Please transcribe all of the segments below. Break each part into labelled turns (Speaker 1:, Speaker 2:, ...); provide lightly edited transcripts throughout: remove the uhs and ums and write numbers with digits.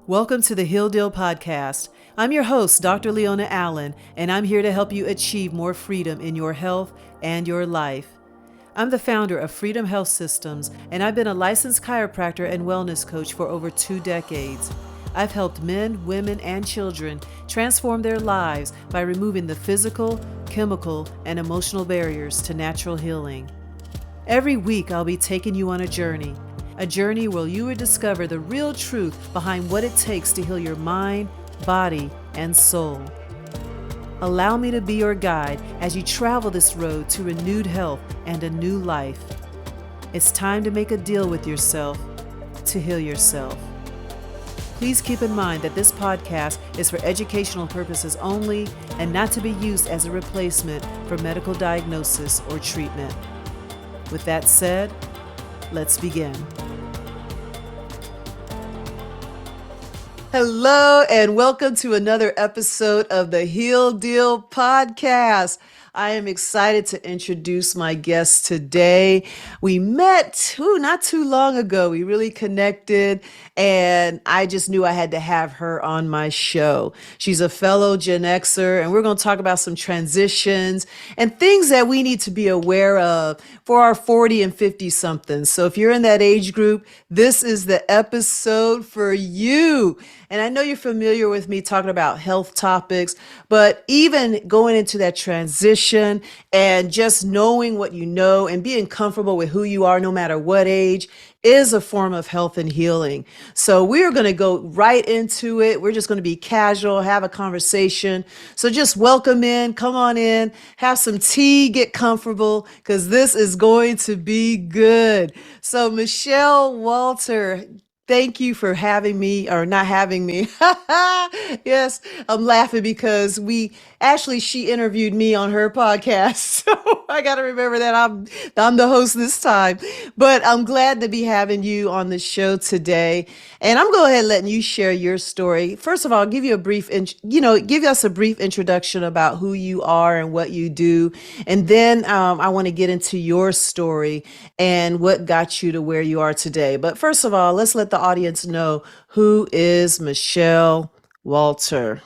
Speaker 1: Welcome to the Heal Deal Podcast. I'm your host, Dr. Leona Allen, and I'm here to help you achieve more freedom in your health and your life. I'm the founder of Freedom Health Systems, and I've been a licensed chiropractor and wellness coach for over 2 decades. I've helped men, women, and children transform their lives by removing the physical, chemical, and emotional barriers to natural healing. Every week, I'll be taking you on a journey where you will discover the real truth behind what it takes to heal your mind, body, and soul. Allow me to be your guide as you travel this road to renewed health and a new life. It's time to make a deal with yourself to heal yourself. Please keep in mind that this podcast is for educational purposes only and not to be used as a replacement for medical diagnosis or treatment. With that said, let's begin. Hello, and welcome to another episode of the Heal Deal Podcast. I am excited to introduce my guest today. We met not too long ago. We really connected, and I just knew I had to have her on my show. She's a fellow Gen Xer, and we're going to talk about some transitions and things that we need to be aware of for our 40 and 50 somethings. So if you're in that age group, this is the episode for you. And I know you're familiar with me talking about health topics, but even going into that transition and just knowing what you know and being comfortable with who you are, no matter what age, is a form of health and healing. So we're going to go right into it. We're just going to be casual, have a conversation. So just welcome in, come on in, have some tea, get comfortable, because this is going to be good. So Michele Walter, thank you for having me or not having me. Yes, I'm laughing because she interviewed me on her podcast. So I got to remember that I'm the host this time. But I'm glad to be having you on the show today. And I'm going ahead and letting you share your story. First of all, give you give us a brief introduction about who you are and what you do. And then I want to get into your story and what got you to where you are today. But first of all, let's let the audience know, who is Michele Walter?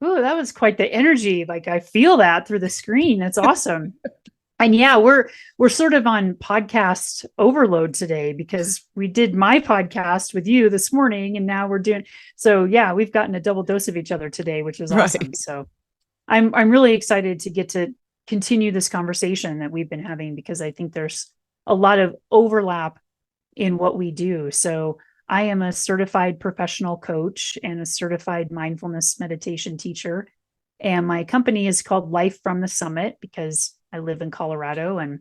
Speaker 2: Ooh, that was quite the energy. Like I feel that through the screen. That's awesome. And yeah, we're sort of on podcast overload today because we did my podcast with you this morning and now we're doing so yeah, we've gotten a double dose of each other today, which is awesome.
Speaker 1: Right.
Speaker 2: So I'm really excited to get to continue this conversation that we've been having because I think there's a lot of overlap in what we do. So I am a certified professional coach and a certified mindfulness meditation teacher. And my company is called Life from the Summit because I live in Colorado and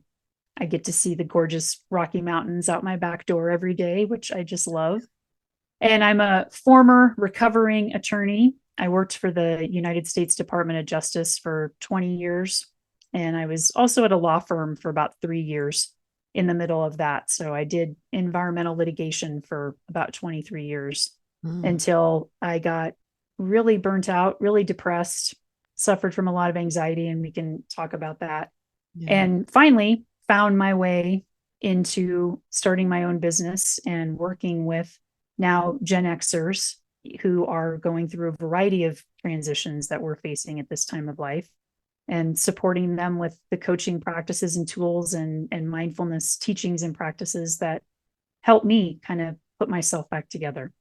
Speaker 2: I get to see the gorgeous Rocky Mountains out my back door every day, which I just love. And I'm a former recovering attorney. I worked for the United States Department of Justice for 20 years. And I was also at a law firm for about 3 years in the middle of that. So I did environmental litigation for about 23 years until I got really burnt out, really depressed, suffered from a lot of anxiety, and we can talk about that. Yeah. And finally found my way into starting my own business and working with now Gen Xers who are going through a variety of transitions that we're facing at this time of life, and supporting them with the coaching practices and tools and mindfulness teachings and practices that help me kind of put myself back together.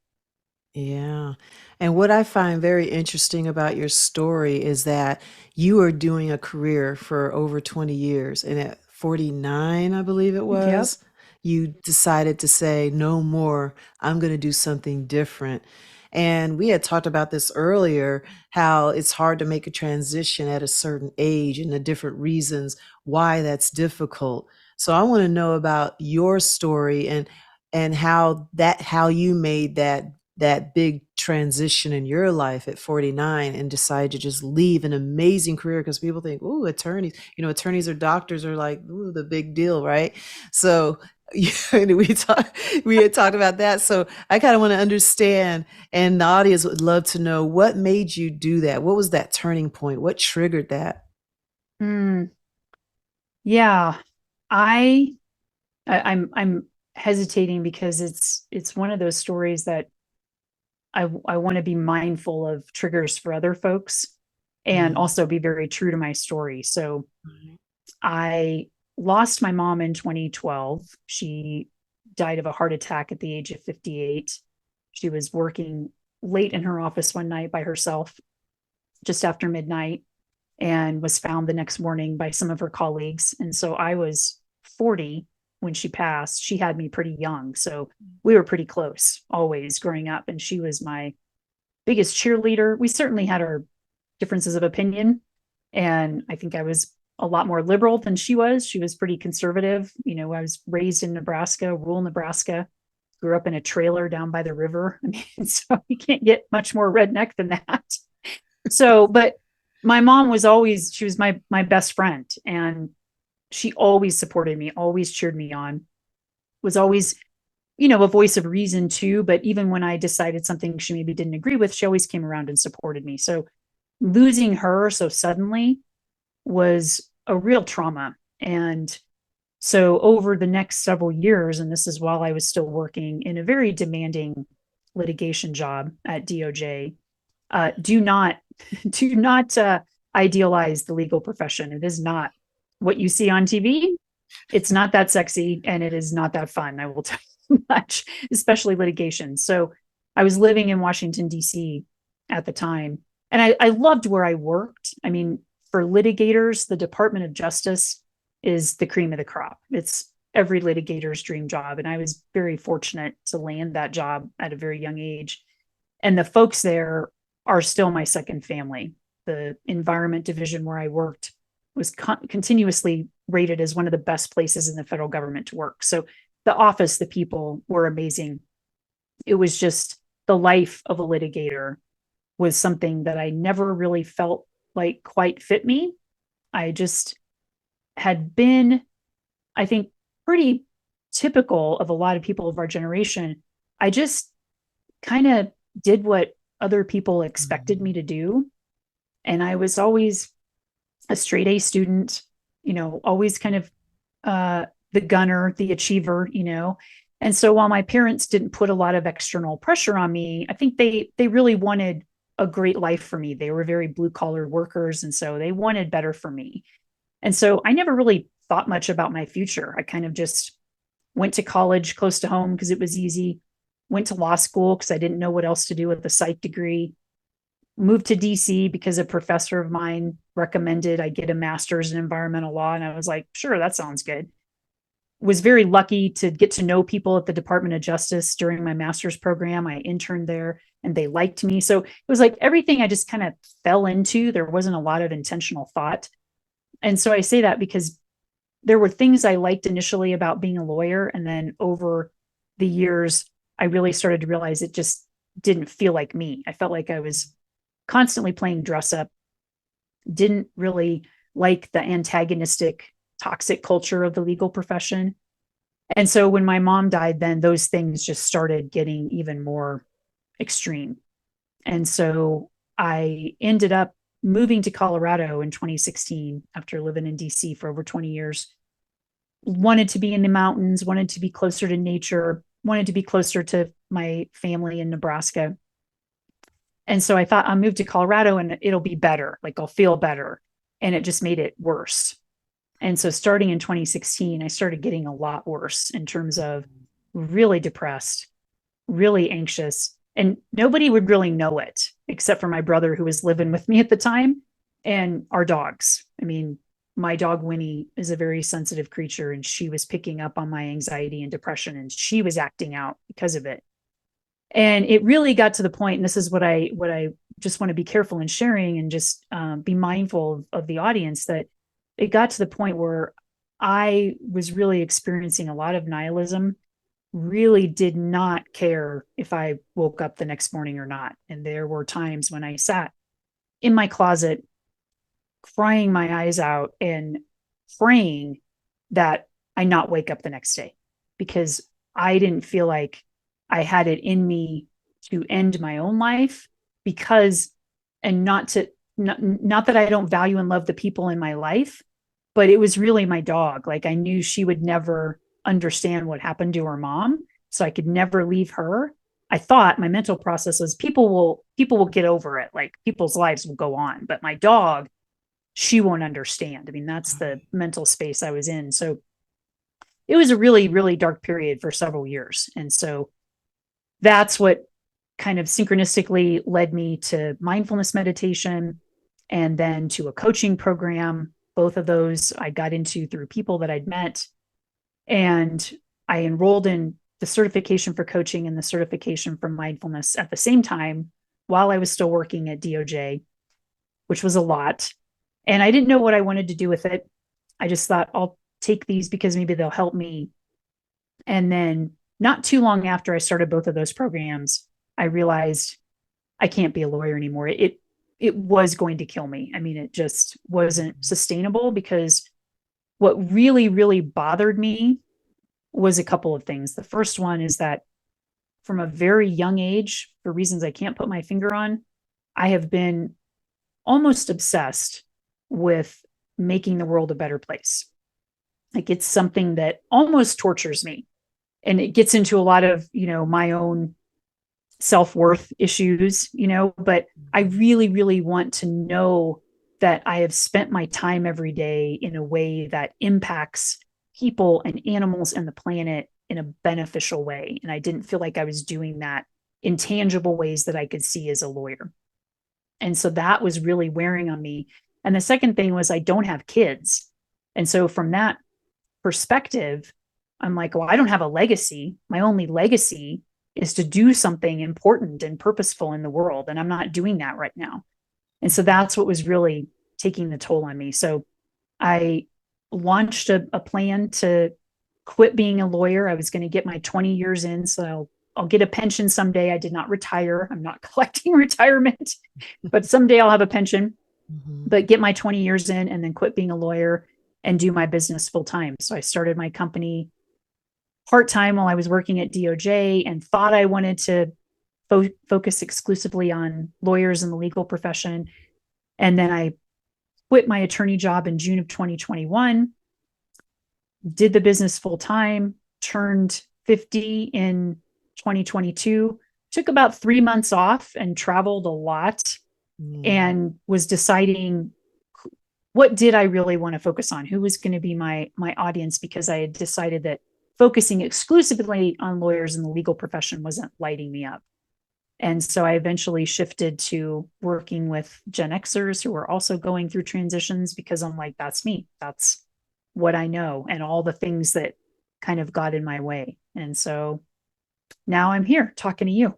Speaker 1: Yeah. And what I find very interesting about your story is that you are doing a career for over 20 years. And at 49, I believe it was, yep, you decided to say, no more, I'm going to do something different. And we had talked about this earlier, how it's hard to make a transition at a certain age and the different reasons why that's difficult. So I want to know about your story and how you made that big transition in your life at 49 and decide to just leave an amazing career, because people think, ooh, attorneys or doctors are like, ooh, the big deal, right? So we had talked about that. So I kind of want to understand, and the audience would love to know, what made you do that? What was that turning point? What triggered that?
Speaker 2: Yeah, I'm hesitating because it's one of those stories that I want to be mindful of triggers for other folks and
Speaker 1: Mm-hmm.
Speaker 2: also be very true to my story. So I lost my mom in 2012. She died of a heart attack at the age of 58. She was working late in her office one night by herself, just after midnight, and was found the next morning by some of her colleagues. And so I was 40 when she passed. She had me pretty young. So we were pretty close always growing up. And she was my biggest cheerleader. We certainly had our differences of opinion. And I think I was a lot more liberal than she was. She was pretty conservative. You know, I was raised in Nebraska, rural Nebraska, grew up in a trailer down by the river. I mean, so you can't get much more redneck than that. So, but my mom was always, she was my best friend, and she always supported me, always cheered me on, was always, you know, a voice of reason too. But even when I decided something she maybe didn't agree with, she always came around and supported me. So losing her so suddenly was a real trauma. And so over the next several years, and this is while I was still working in a very demanding litigation job at DOJ, do not do not idealize the legal profession. It is not what you see on TV. It's not that sexy, and it is not that fun. I will tell you much, especially litigation. So I was living in Washington, D.C. at the time, and I loved where I worked. I mean, for litigators, the Department of Justice is the cream of the crop. It's every litigator's dream job. And I was very fortunate to land that job at a very young age. And the folks there are still my second family. The environment division where I worked was continuously rated as one of the best places in the federal government to work. So the office, the people were amazing. It was just the life of a litigator was something that I never really felt like quite fit me. I just had been, I think, pretty typical of a lot of people of our generation. I just kind of did what other people expected me to do. And I was always a straight A student, you know, always kind of the gunner, the achiever, you know. And so while my parents didn't put a lot of external pressure on me, I think they really wanted a great life for me. They were very blue collar workers. And so they wanted better for me. And so I never really thought much about my future. I kind of just went to college close to home because it was easy, went to law school because I didn't know what else to do with a psych degree, moved to DC because a professor of mine recommended I get a master's in environmental law. And I was like, sure, that sounds good. Was very lucky to get to know people at the Department of Justice during my master's program. I interned there and they liked me. So it was like everything I just kind of fell into. There wasn't a lot of intentional thought. And so I say that because there were things I liked initially about being a lawyer. And then over the years, I really started to realize it just didn't feel like me. I felt like I was constantly playing dress up, didn't really like the antagonistic, toxic culture of the legal profession. And so when my mom died, then those things just started getting even more extreme. And so I ended up moving to Colorado in 2016 after living in DC for over 20 years. Wanted to be in the mountains, wanted to be closer to nature, wanted to be closer to my family in Nebraska. And so I thought I'll move to Colorado and it'll be better, like I'll feel better. And it just made it worse. And so starting in 2016, I started getting a lot worse in terms of really depressed, really anxious, and nobody would really know it except for my brother who was living with me at the time and our dogs. I mean, my dog Winnie is a very sensitive creature and she was picking up on my anxiety and depression and she was acting out because of it. And it really got to the point, and this is what I just want to be careful in sharing and just be mindful of the audience, that it got to the point where I was really experiencing a lot of nihilism, really did not care if I woke up the next morning or not. And there were times when I sat in my closet crying my eyes out and praying that I not wake up the next day because I didn't feel like I had it in me to end my own life because, and not that I don't value and love the people in my life, but it was really my dog. Like I knew she would never understand what happened to her mom. So I could never leave her. I thought my mental process was people will get over it. Like people's lives will go on, but my dog, she won't understand. I mean, that's the mental space I was in. So it was a really, really dark period for several years. And so that's what kind of synchronistically led me to mindfulness meditation and then to a coaching program. Both of those I got into through people that I'd met. And I enrolled in the certification for coaching and the certification for mindfulness at the same time while I was still working at DOJ, which was a lot. And I didn't know what I wanted to do with it. I just thought I'll take these because maybe they'll help me. And then not too long after I started both of those programs, I realized I can't be a lawyer anymore. It was going to kill me. I mean, it just wasn't sustainable because what really, really bothered me was a couple of things. The first one is that from a very young age, for reasons I can't put my finger on, I have been almost obsessed with making the world a better place. Like it's something that almost tortures me. And it gets into a lot of, my own self-worth issues, but I really, really want to know that I have spent my time every day in a way that impacts people and animals and the planet in a beneficial way. And I didn't feel like I was doing that in tangible ways that I could see as a lawyer. And so that was really wearing on me. And the second thing was I don't have kids. And so from that perspective, I'm like, well, I don't have a legacy. My only legacy is to do something important and purposeful in the world. And I'm not doing that right now. And so that's what was really taking the toll on me. So I launched a plan to quit being a lawyer. I was going to get my 20 years in. So I'll get a pension someday. I did not retire. I'm not collecting retirement, but someday I'll have a pension, but get my 20 years in and then quit being a lawyer and do my business full time. So I started my company part-time while I was working at DOJ and thought I wanted to focus exclusively on lawyers in the legal profession. And then I quit my attorney job in June of 2021, did the business full-time, turned 50 in 2022, took about 3 months off and traveled a lot and was deciding what did I really want to focus on? Who was going to be my audience? Because I had decided that focusing exclusively on lawyers in the legal profession wasn't lighting me up. And so I eventually shifted to working with Gen Xers who are also going through transitions because I'm like, that's me. That's what I know and all the things that kind of got in my way. And so now I'm here talking to you.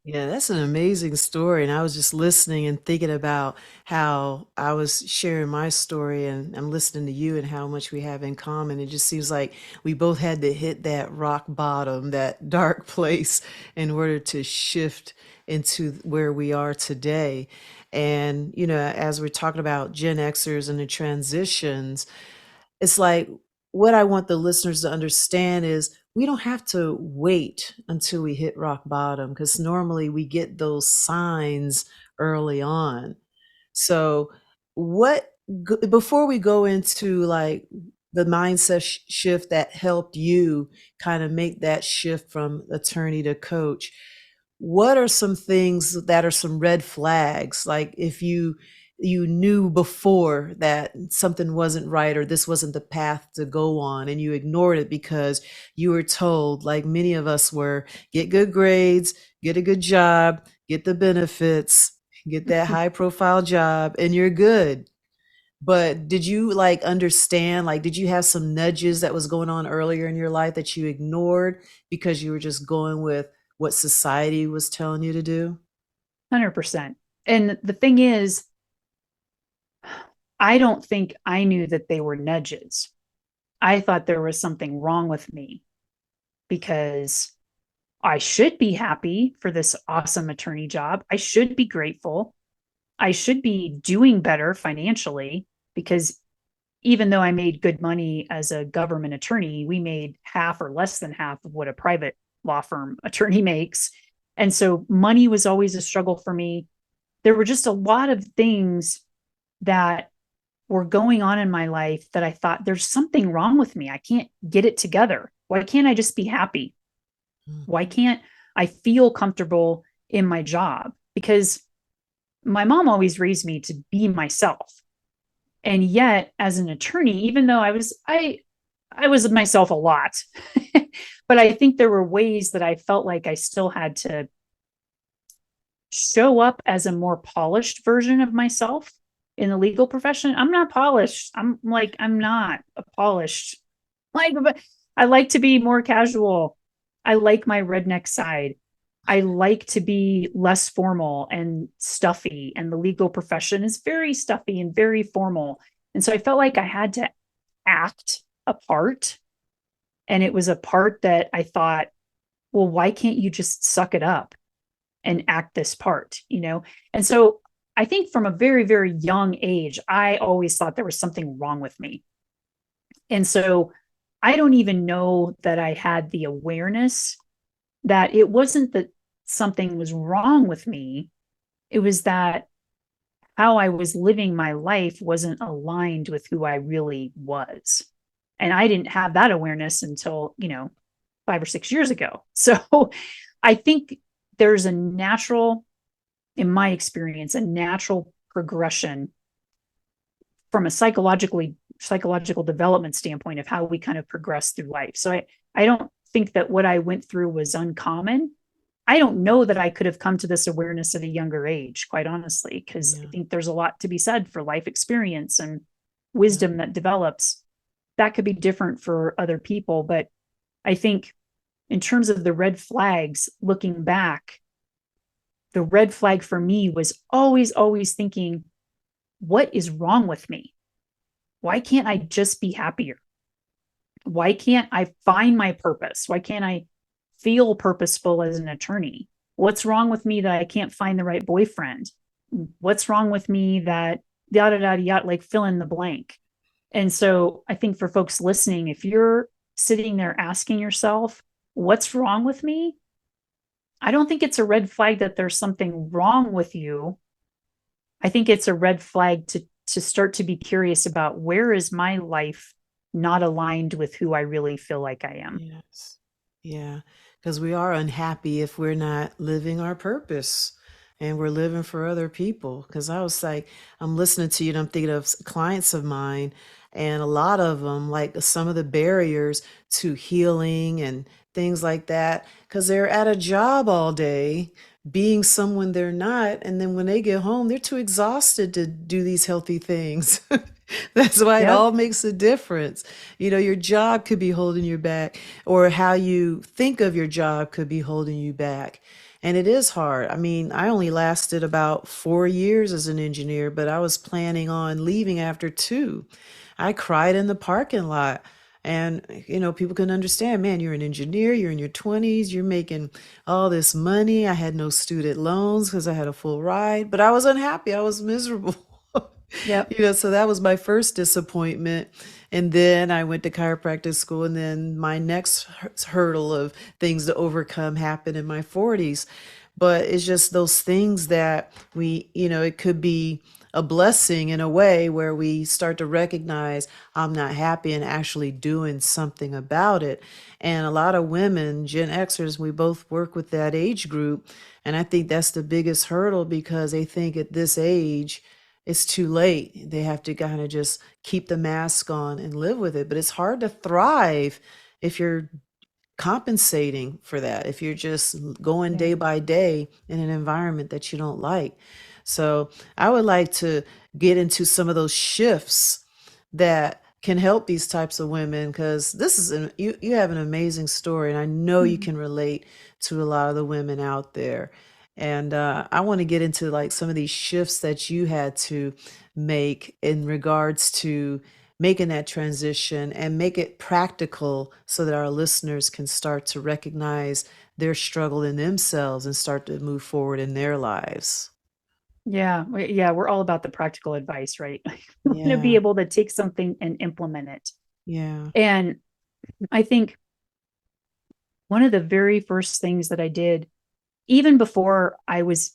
Speaker 1: Yeah, that's an amazing story. And I was just listening and thinking about how I was sharing my story and I'm listening to you and how much we have in common. It just seems like we both had to hit that rock bottom, that dark place in order to shift into where we are today. And, as we're talking about Gen Xers and the transitions, it's like what I want the listeners to understand is we don't have to wait until we hit rock bottom because normally we get those signs early on. So, before we go into like the mindset shift that helped you kind of make that shift from attorney to coach, what are some things that are some red flags? Like if you knew before that something wasn't right or this wasn't the path to go on and you ignored it because you were told, like many of us were, get good grades, get a good job, get the benefits, get that high profile job and you're good. But did you like understand, like did you have some nudges that was going on earlier in your life that you ignored because you were just going with what society was telling you to do?
Speaker 2: 100%. And the thing is, I don't think I knew that they were nudges. I thought there was something wrong with me because I should be happy for this awesome attorney job. I should be grateful. I should be doing better financially because even though I made good money as a government attorney, we made half or less than half of what a private law firm attorney makes. And so money was always a struggle for me. There were just a lot of things that were going on in my life that I thought there's something wrong with me. I can't get it together. Why can't I just be happy? Why can't I feel comfortable in my job, because my mom always raised me to be myself. And yet, as an attorney, even though I was myself a lot, but I think there were ways that I felt like I still had to show up as a more polished version of myself in the legal profession. I'm not polished. I'm not a polished. Like, I like to be more casual. I like my redneck side. I like to be less formal and stuffy, and the legal profession is very stuffy and very formal. And so I felt like I had to act a part. And it was a part that I thought, well, why can't you just suck it up and act this part, you know? And so I think from a very, very young age, I always thought there was something wrong with me. And so I don't even know that I had the awareness that it wasn't that something was wrong with me. It was that how I was living my life wasn't aligned with who I really was. And I didn't have that awareness until, 5 or 6 years ago. So I think there's a natural, in my experience, a natural progression from a psychological development standpoint of how we kind of progress through life. So I don't think that what I went through was uncommon. I don't know that I could have come to this awareness at a younger age, quite honestly, because I
Speaker 1: Yeah.
Speaker 2: think there's a lot to be said for life experience and
Speaker 1: Yeah.
Speaker 2: wisdom that develops. That could be different for other people. But I think in terms of the red flags, looking back, the red flag for me was always, always thinking, what is wrong with me? Why can't I just be happier? Why can't I find my purpose? Why can't I feel purposeful as an attorney? What's wrong with me that I can't find the right boyfriend? What's wrong with me that yada yada yada, like fill in the blank? And so I think for folks listening, if you're sitting there asking yourself, what's wrong with me? I don't think it's a red flag that there's something wrong with you. I think it's a red flag to start to be curious about, where is my life not aligned with who I really feel like I am.
Speaker 1: Yes. Yeah. Because we are unhappy if we're not living our purpose and we're living for other people. Because I was like, I'm listening to you and I'm thinking of clients of mine, and a lot of them, like some of the barriers to healing and things like that, because they're at a job all day being someone they're not. And then when they get home, they're too exhausted to do these healthy things. That's why it
Speaker 2: Yep.
Speaker 1: all makes a difference. Your job could be holding you back, or how you think of your job could be holding you back. And it is hard. I mean, I only lasted about 4 years as an engineer, but I was planning on leaving after two. I cried in the parking lot. And, people can understand, man, you're an engineer, you're in your 20s, you're making all this money. I had no student loans because I had a full ride, but I was unhappy. I was miserable.
Speaker 2: Yep.
Speaker 1: So that was my first disappointment. And then I went to chiropractic school, and then my next hurdle of things to overcome happened in my 40s. But it's just those things that it could be a blessing in a way where we start to recognize I'm not happy and actually doing something about it. And a lot of women, Gen Xers, we both work with that age group. And I think that's the biggest hurdle, because they think at this age, it's too late. They have to kind of just keep the mask on and live with it. But it's hard to thrive if you're compensating for that, if you're just going
Speaker 2: Yeah.
Speaker 1: day by day in an environment that you don't like. So I would like to get into some of those shifts that can help these types of women, because this is you have an amazing story, and I know you
Speaker 2: Mhm.
Speaker 1: can relate to a lot of the women out there. And I want to get into like some of these shifts that you had to make in regards to making that transition, and make it practical so that our listeners can start to recognize their struggle in themselves and start to move forward in their lives.
Speaker 2: Yeah. Yeah. We're all about the practical advice, right? We want to be
Speaker 1: Yeah.
Speaker 2: able to take something and implement it.
Speaker 1: Yeah.
Speaker 2: And I think one of the very first things that I did, even before I was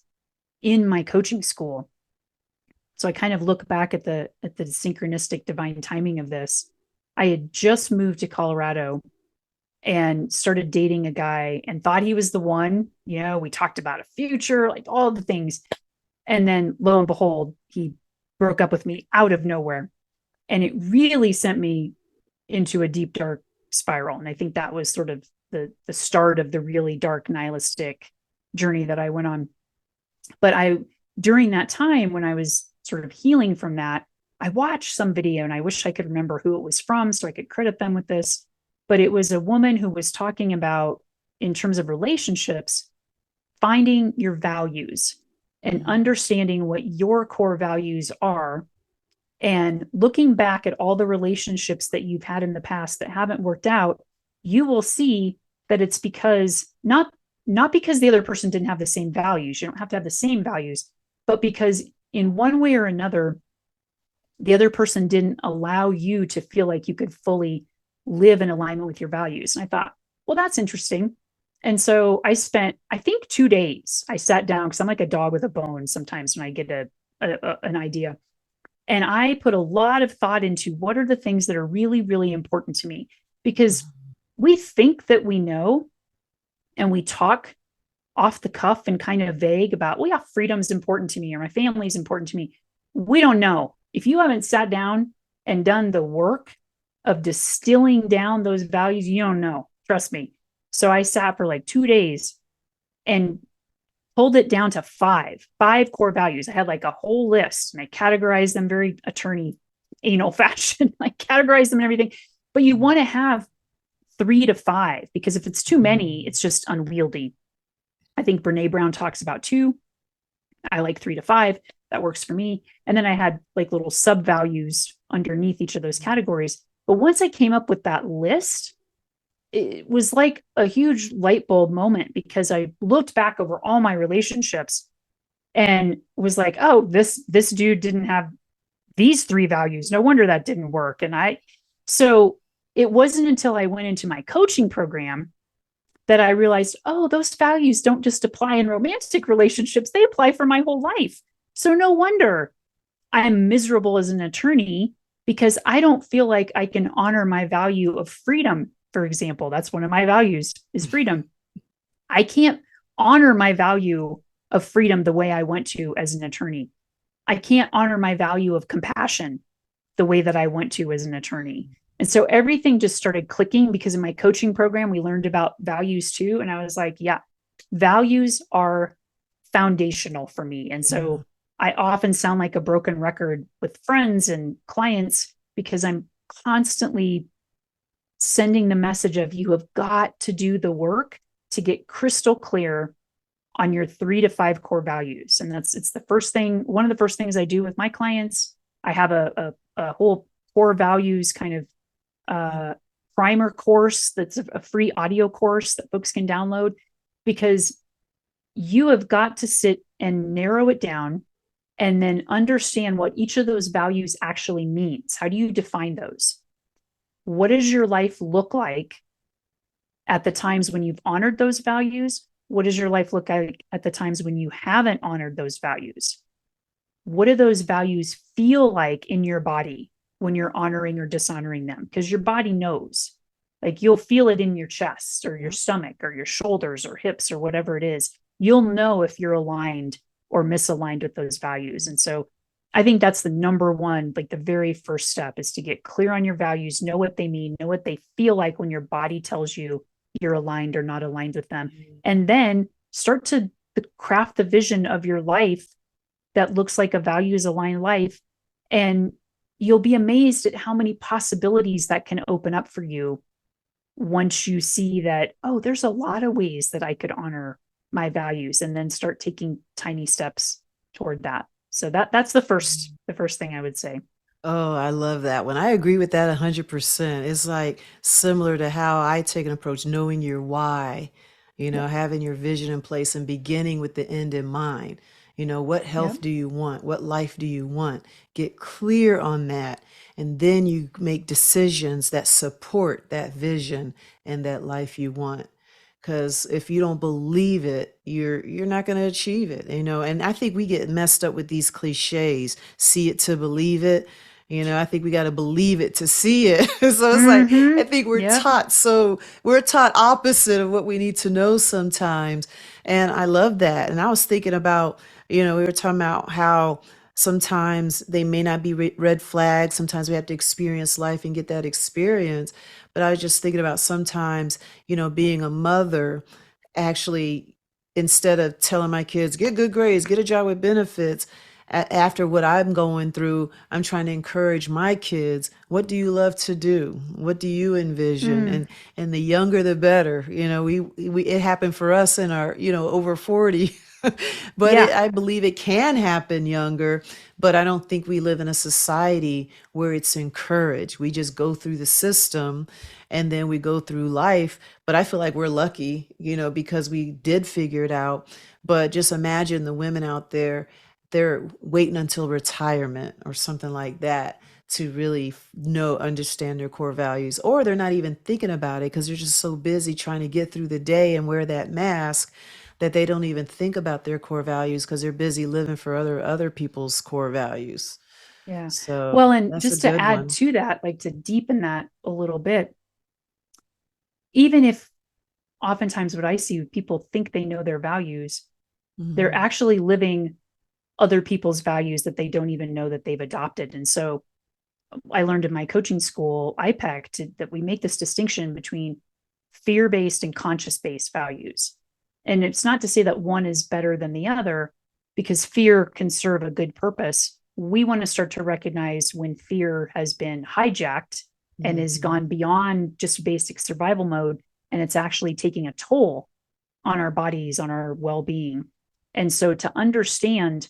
Speaker 2: in my coaching school, so I kind of look back at the synchronistic divine timing of this. I had just moved to Colorado and started dating a guy and thought he was the one. We talked about a future, like all the things. And then lo and behold, he broke up with me out of nowhere. And it really sent me into a deep, dark spiral. And I think that was sort of the start of the really dark nihilistic journey that I went on. But during that time when I was sort of healing from that, I watched some video, and I wish I could remember who it was from so I could credit them with this. But it was a woman who was talking about, in terms of relationships, finding your values and understanding what your core values are, and looking back at all the relationships that you've had in the past that haven't worked out. You will see that it's because not because the other person didn't have the same values. You don't have to have the same values, but because in one way or another, the other person didn't allow you to feel like you could fully live in alignment with your values. And I thought, well, that's interesting. And so I spent, I think, 2 days. I sat down, because I'm like a dog with a bone sometimes when I get an idea. And I put a lot of thought into what are the things that are really, really important to me. Because we think that we know, and we talk off the cuff and kind of vague about, well, yeah, freedom is important to me, or my family is important to me. We don't know. If you haven't sat down and done the work of distilling down those values, you don't know. Trust me. So I sat for like 2 days and pulled it down to five core values. I had like a whole list, and I categorized them very attorney anal fashion. I categorized them and everything. But you want to have 3 to 5, because if it's too many, it's just unwieldy. I think Brene Brown talks about 2. I like 3 to 5. That works for me. And then I had like little sub values underneath each of those categories. But once I came up with that list, it was like a huge light bulb moment, because I looked back over all my relationships and was like, oh, this dude didn't have these 3 values. No wonder that didn't work. So it wasn't until I went into my coaching program that I realized, oh, those values don't just apply in romantic relationships, they apply for my whole life. So no wonder I'm miserable as an attorney, because I don't feel like I can honor my value of freedom. For example, that's one of my values, is freedom. I can't honor my value of freedom the way I want to as an attorney. I can't honor my value of compassion the way that I want to as an attorney. And so everything just started clicking, because in my coaching program, we learned about values too. And I was like, yeah, values are foundational for me. And so I often sound like a broken record with friends and clients, because I'm constantly sending the message of, you have got to do the work to get crystal clear on your 3 to 5 core values. And it's the first thing, one of the first things I do with my clients. I have a whole core values kind of primer course that's a free audio course that folks can download, because you have got to sit and narrow it down and then understand what each of those values actually means. How do you define those? What does your life look like at the times when you've honored those values? What does your life look like at the times when you haven't honored those values? What do those values feel like in your body when you're honoring or dishonoring them? Because your body knows. Like, you'll feel it in your chest or your stomach or your shoulders or hips or whatever it is. You'll know if you're aligned or misaligned with those values. And so I think that's the number one, like the very first step, is to get clear on your values, know what they mean, know what they feel like when your body tells you you're aligned or not aligned with them. And then start to craft the vision of your life that looks like a values aligned life. And you'll be amazed at how many possibilities that can open up for you once you see that, oh, there's a lot of ways that I could honor my values, and then start taking tiny steps toward that. So that's the first thing I would say.
Speaker 1: Oh, I love that one. I agree with that 100%. It's like similar to how I take an approach, knowing your why,
Speaker 2: Yep.
Speaker 1: having your vision in place and beginning with the end in mind. What
Speaker 2: Yep.
Speaker 1: health do you want? What life do you want? Get clear on that. And then you make decisions that support that vision and that life you want. Because if you don't believe it, you're not going to achieve it. And I think we get messed up with these cliches, see it to believe it. I think we got to believe it to see it. So it's like, I
Speaker 2: Mm-hmm.
Speaker 1: think
Speaker 2: Yep.
Speaker 1: we're taught opposite of what we need to know sometimes. And I love that. And I was thinking about, we were talking about how sometimes they may not be red flags. Sometimes we have to experience life and get that experience. But I was just thinking about sometimes, being a mother, actually, instead of telling my kids, get good grades, get a job with benefits, after what I'm going through, I'm trying to encourage my kids. What do you love to do? What do you envision?
Speaker 2: Mm.
Speaker 1: And the younger, the better. We it happened for us in our, over 40. But
Speaker 2: Yeah.
Speaker 1: I believe it can happen younger, but I don't think we live in a society where it's encouraged. We just go through the system and then we go through life. But I feel like we're lucky, because we did figure it out. But just imagine the women out there, they're waiting until retirement or something like that to really understand their core values, or they're not even thinking about it because they're just so busy trying to get through the day and wear that mask that they don't even think about their core values because they're busy living for other people's core values.
Speaker 2: Yeah.
Speaker 1: So
Speaker 2: Well, and
Speaker 1: that's a
Speaker 2: just to
Speaker 1: good
Speaker 2: add
Speaker 1: one.
Speaker 2: to that, like to deepen that a little bit, even if oftentimes what I see, people think they know their values, they're
Speaker 1: Hmm.
Speaker 2: actually living other people's values that they don't even know that they've adopted. And so I learned in my coaching school, IPEC, that we make this distinction between fear based and conscious based values. And it's not to say that one is better than the other, because fear can serve a good purpose. We want to start to recognize when fear has been hijacked and has
Speaker 1: Hmm.
Speaker 2: gone beyond just basic survival mode, and it's actually taking a toll on our bodies, on our well being. And so to understand,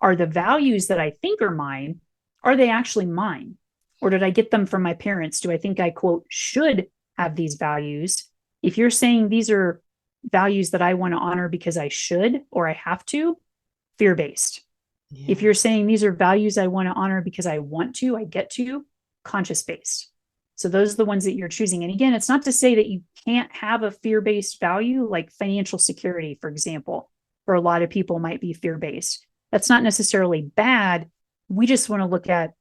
Speaker 2: are the values that I think are mine, are they actually mine? Or did I get them from my parents? Do I think I, quote, should have these values? If you're saying these are values that I want to honor because I should or I have to, fear based. If
Speaker 1: Yeah.
Speaker 2: you're saying these are values I want to honor because I want to, I get to, conscious based. So those are the ones that you're choosing. And again, it's not to say that you can't have a fear based value, like financial security, for example, for a lot of people might be fear based. That's not necessarily bad. We just want to look at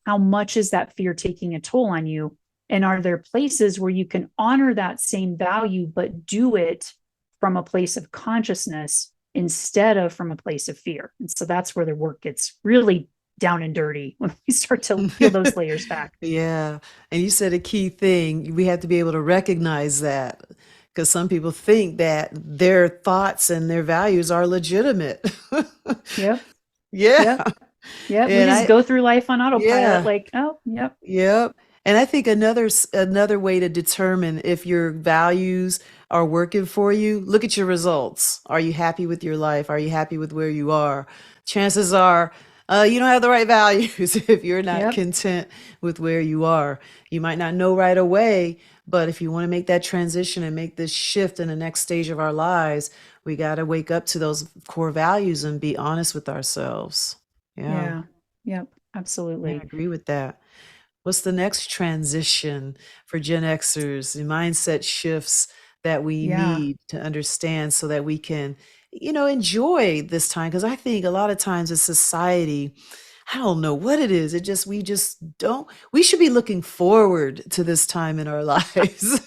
Speaker 2: how much is that fear taking a toll on you? And are there places where you can honor that same value, but do it from a place of consciousness instead of from a place of fear? And so that's where the work gets really down and dirty when we start to peel those layers back.
Speaker 1: Yeah. And you said a key thing. We have to be able to recognize that because some people think that their thoughts and their values are legitimate.
Speaker 2: Yep.
Speaker 1: Yeah.
Speaker 2: Yep. Yep. We
Speaker 1: And
Speaker 2: just go through life on autopilot,
Speaker 1: yeah.
Speaker 2: like, oh, yep.
Speaker 1: Yep. And I think another way to determine if your values are working for you, look at your results. Are you happy with your life? Are you happy with where you are? Chances are, you don't have the right values if you're not
Speaker 2: Yep.
Speaker 1: content with where you are. You might not know right away, but if you want to make that transition and make this shift in the next stage of our lives, we got to wake up to those core values and be honest with ourselves. Yeah.
Speaker 2: Yeah. Yep.
Speaker 1: Yeah, I
Speaker 2: Absolutely.
Speaker 1: agree with that. What's the next transition for Gen Xers, the mindset shifts that we
Speaker 2: Yeah.
Speaker 1: need to understand so that we can, enjoy this time? Because I think a lot of times as society, I don't know what it is. We just don't, we should be looking forward to this time in our lives.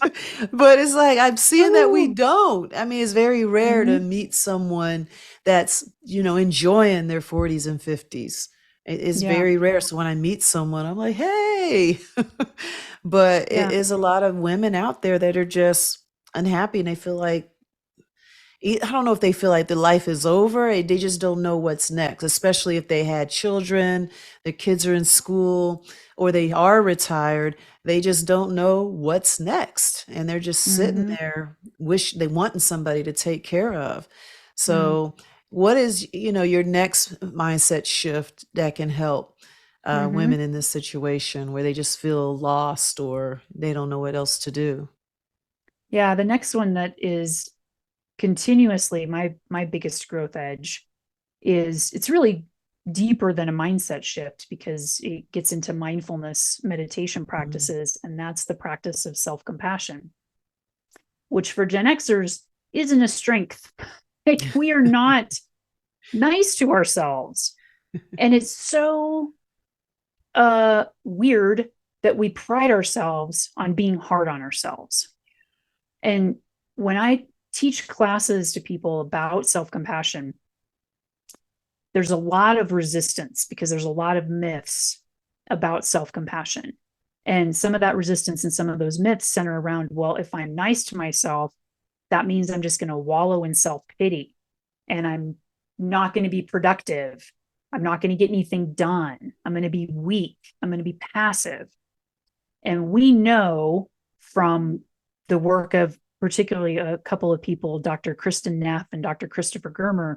Speaker 1: But it's like, I'm seeing that we
Speaker 2: Oh.
Speaker 1: don't. I mean, it's very rare to
Speaker 2: Mm-hmm.
Speaker 1: meet someone that's, enjoying their 40s and 50s. It is
Speaker 2: Yeah.
Speaker 1: very rare. So when I meet someone, I'm like, hey. But it
Speaker 2: Yeah.
Speaker 1: is a lot of women out there that are just unhappy and they feel like, I don't know if they feel like the life is over. They just don't know what's next, especially if they had children, their kids are in school, or they are retired. They just don't know what's next. And they're just sitting
Speaker 2: Mm-hmm.
Speaker 1: there, wish they wanting somebody to take care of.
Speaker 2: Mm.
Speaker 1: So, what is, your next mindset shift that can help
Speaker 2: Mm-hmm.
Speaker 1: women in this situation where they just feel lost or they don't know what else to do?
Speaker 2: Yeah. The next one that is continuously my biggest growth edge is it's really deeper than a mindset shift because it gets into mindfulness meditation
Speaker 1: Mm.
Speaker 2: practices, and that's the practice of self-compassion, which for Gen Xers isn't a strength. Like, we are not nice to ourselves, and it's so weird that we pride ourselves on being hard on ourselves. And when I teach classes to people about self-compassion, there's a lot of resistance because there's a lot of myths about self-compassion. And some of that resistance and some of those myths center around, well, if I'm nice to myself, that means I'm just going to wallow in self-pity and I'm not going to be productive. I'm not going to get anything done. I'm going to be weak. I'm going to be passive. And we know from the work of particularly a couple of people, Dr. Kristen Neff and Dr. Christopher Germer,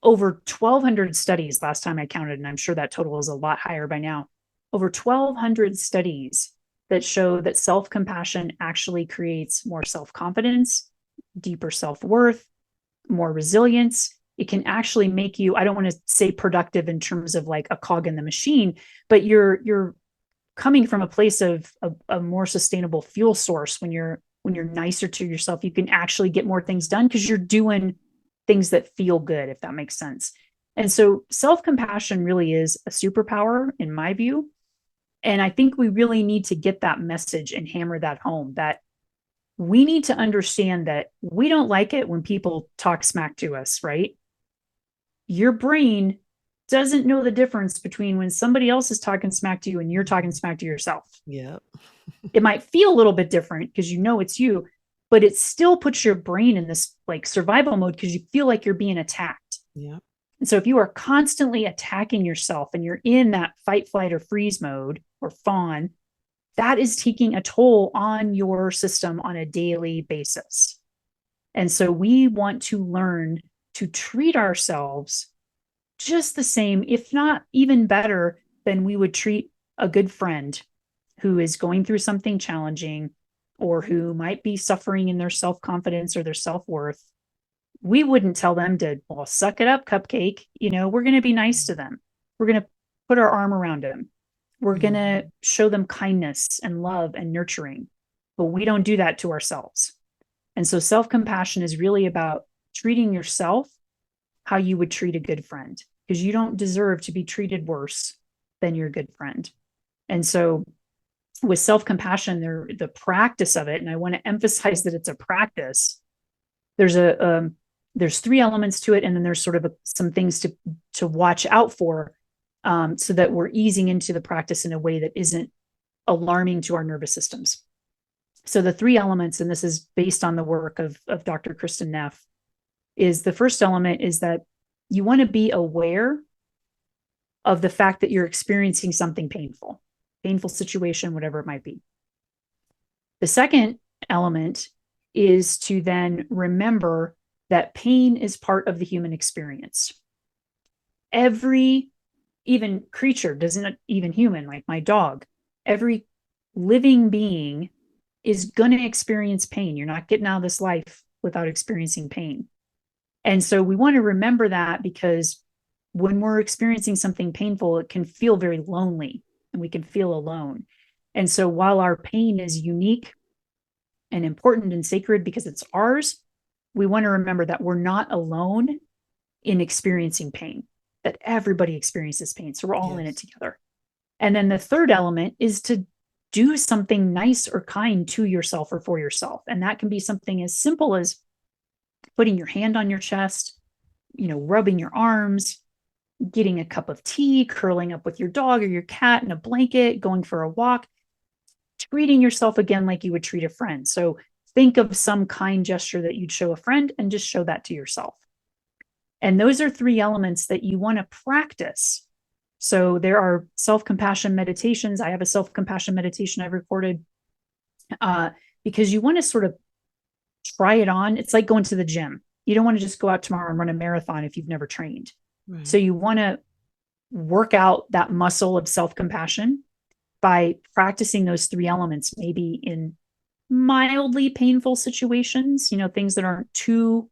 Speaker 2: over 1,200 studies last time I counted, and I'm sure that total is a lot higher by now, over 1,200 studies that show that self-compassion actually creates more self-confidence, deeper self-worth, more resilience. It can actually make you, I don't want to say productive in terms of like a cog in the machine, but you're coming from a place of a more sustainable fuel source. When you're nicer to yourself, you can actually get more things done because you're doing things that feel good, if that makes sense. And so self-compassion really is a superpower in my view. And I think we really need to get that message and hammer that home, that we need to understand that we don't like it when people talk smack to us, right? Your brain doesn't know the difference between when somebody else is talking smack to you and you're talking smack to yourself.
Speaker 1: Yep.
Speaker 2: It might feel a little bit different because you know it's you, but it still puts your brain in this like survival mode because you feel like you're being attacked.
Speaker 1: Yep.
Speaker 2: And so if you are constantly attacking yourself and you're in that fight, flight, or freeze mode or fawn, that is taking a toll on your system on a daily basis. And so we want to learn to treat ourselves just the same, if not even better, than we would treat a good friend who is going through something challenging or who might be suffering in their self-confidence or their self-worth. We wouldn't tell them to, well, suck it up, cupcake. We're going to be nice to them. We're going to put our arm around them. We're going to show them kindness and love and nurturing, but we don't do that to ourselves. And so self-compassion is really about treating yourself how you would treat a good friend, because you don't deserve to be treated worse than your good friend. And so with self-compassion, the practice of it, and I want to emphasize that it's a practice. There's three elements to it, and then there's sort of some things to watch out for, so that we're easing into the practice in a way that isn't alarming to our nervous systems. So the three elements, and this is based on the work of Dr. Kristen Neff, is the first element is that you want to be aware of the fact that you're experiencing something painful situation, whatever it might be. The second element is to then remember that pain is part of the human experience. Every even creature, doesn't even human, like my dog, every living being is going to experience pain. You're not getting out of this life without experiencing pain. And so we want to remember that, because when we're experiencing something painful, it can feel very lonely and we can feel alone. And so while our pain is unique and important and sacred because it's ours, we want to remember that we're not alone in experiencing pain, that everybody experiences pain. So we're all in it together. And then the third element is to do something nice or kind to yourself or for yourself. And that can be something as simple as putting your hand on your chest, rubbing your arms, getting a cup of tea, curling up with your dog or your cat in a blanket, going for a walk, treating yourself again like you would treat a friend. So think of some kind gesture that you'd show a friend and just show that to yourself. And those are three elements that you want to practice. So there are self-compassion meditations. I have a self-compassion meditation I've recorded, because you want to sort of try it on. It's like going to the gym. You don't want to just go out tomorrow and run a marathon if you've never trained. Right. So you want to work out that muscle of self-compassion by practicing those three elements, maybe in mildly painful situations, things that aren't too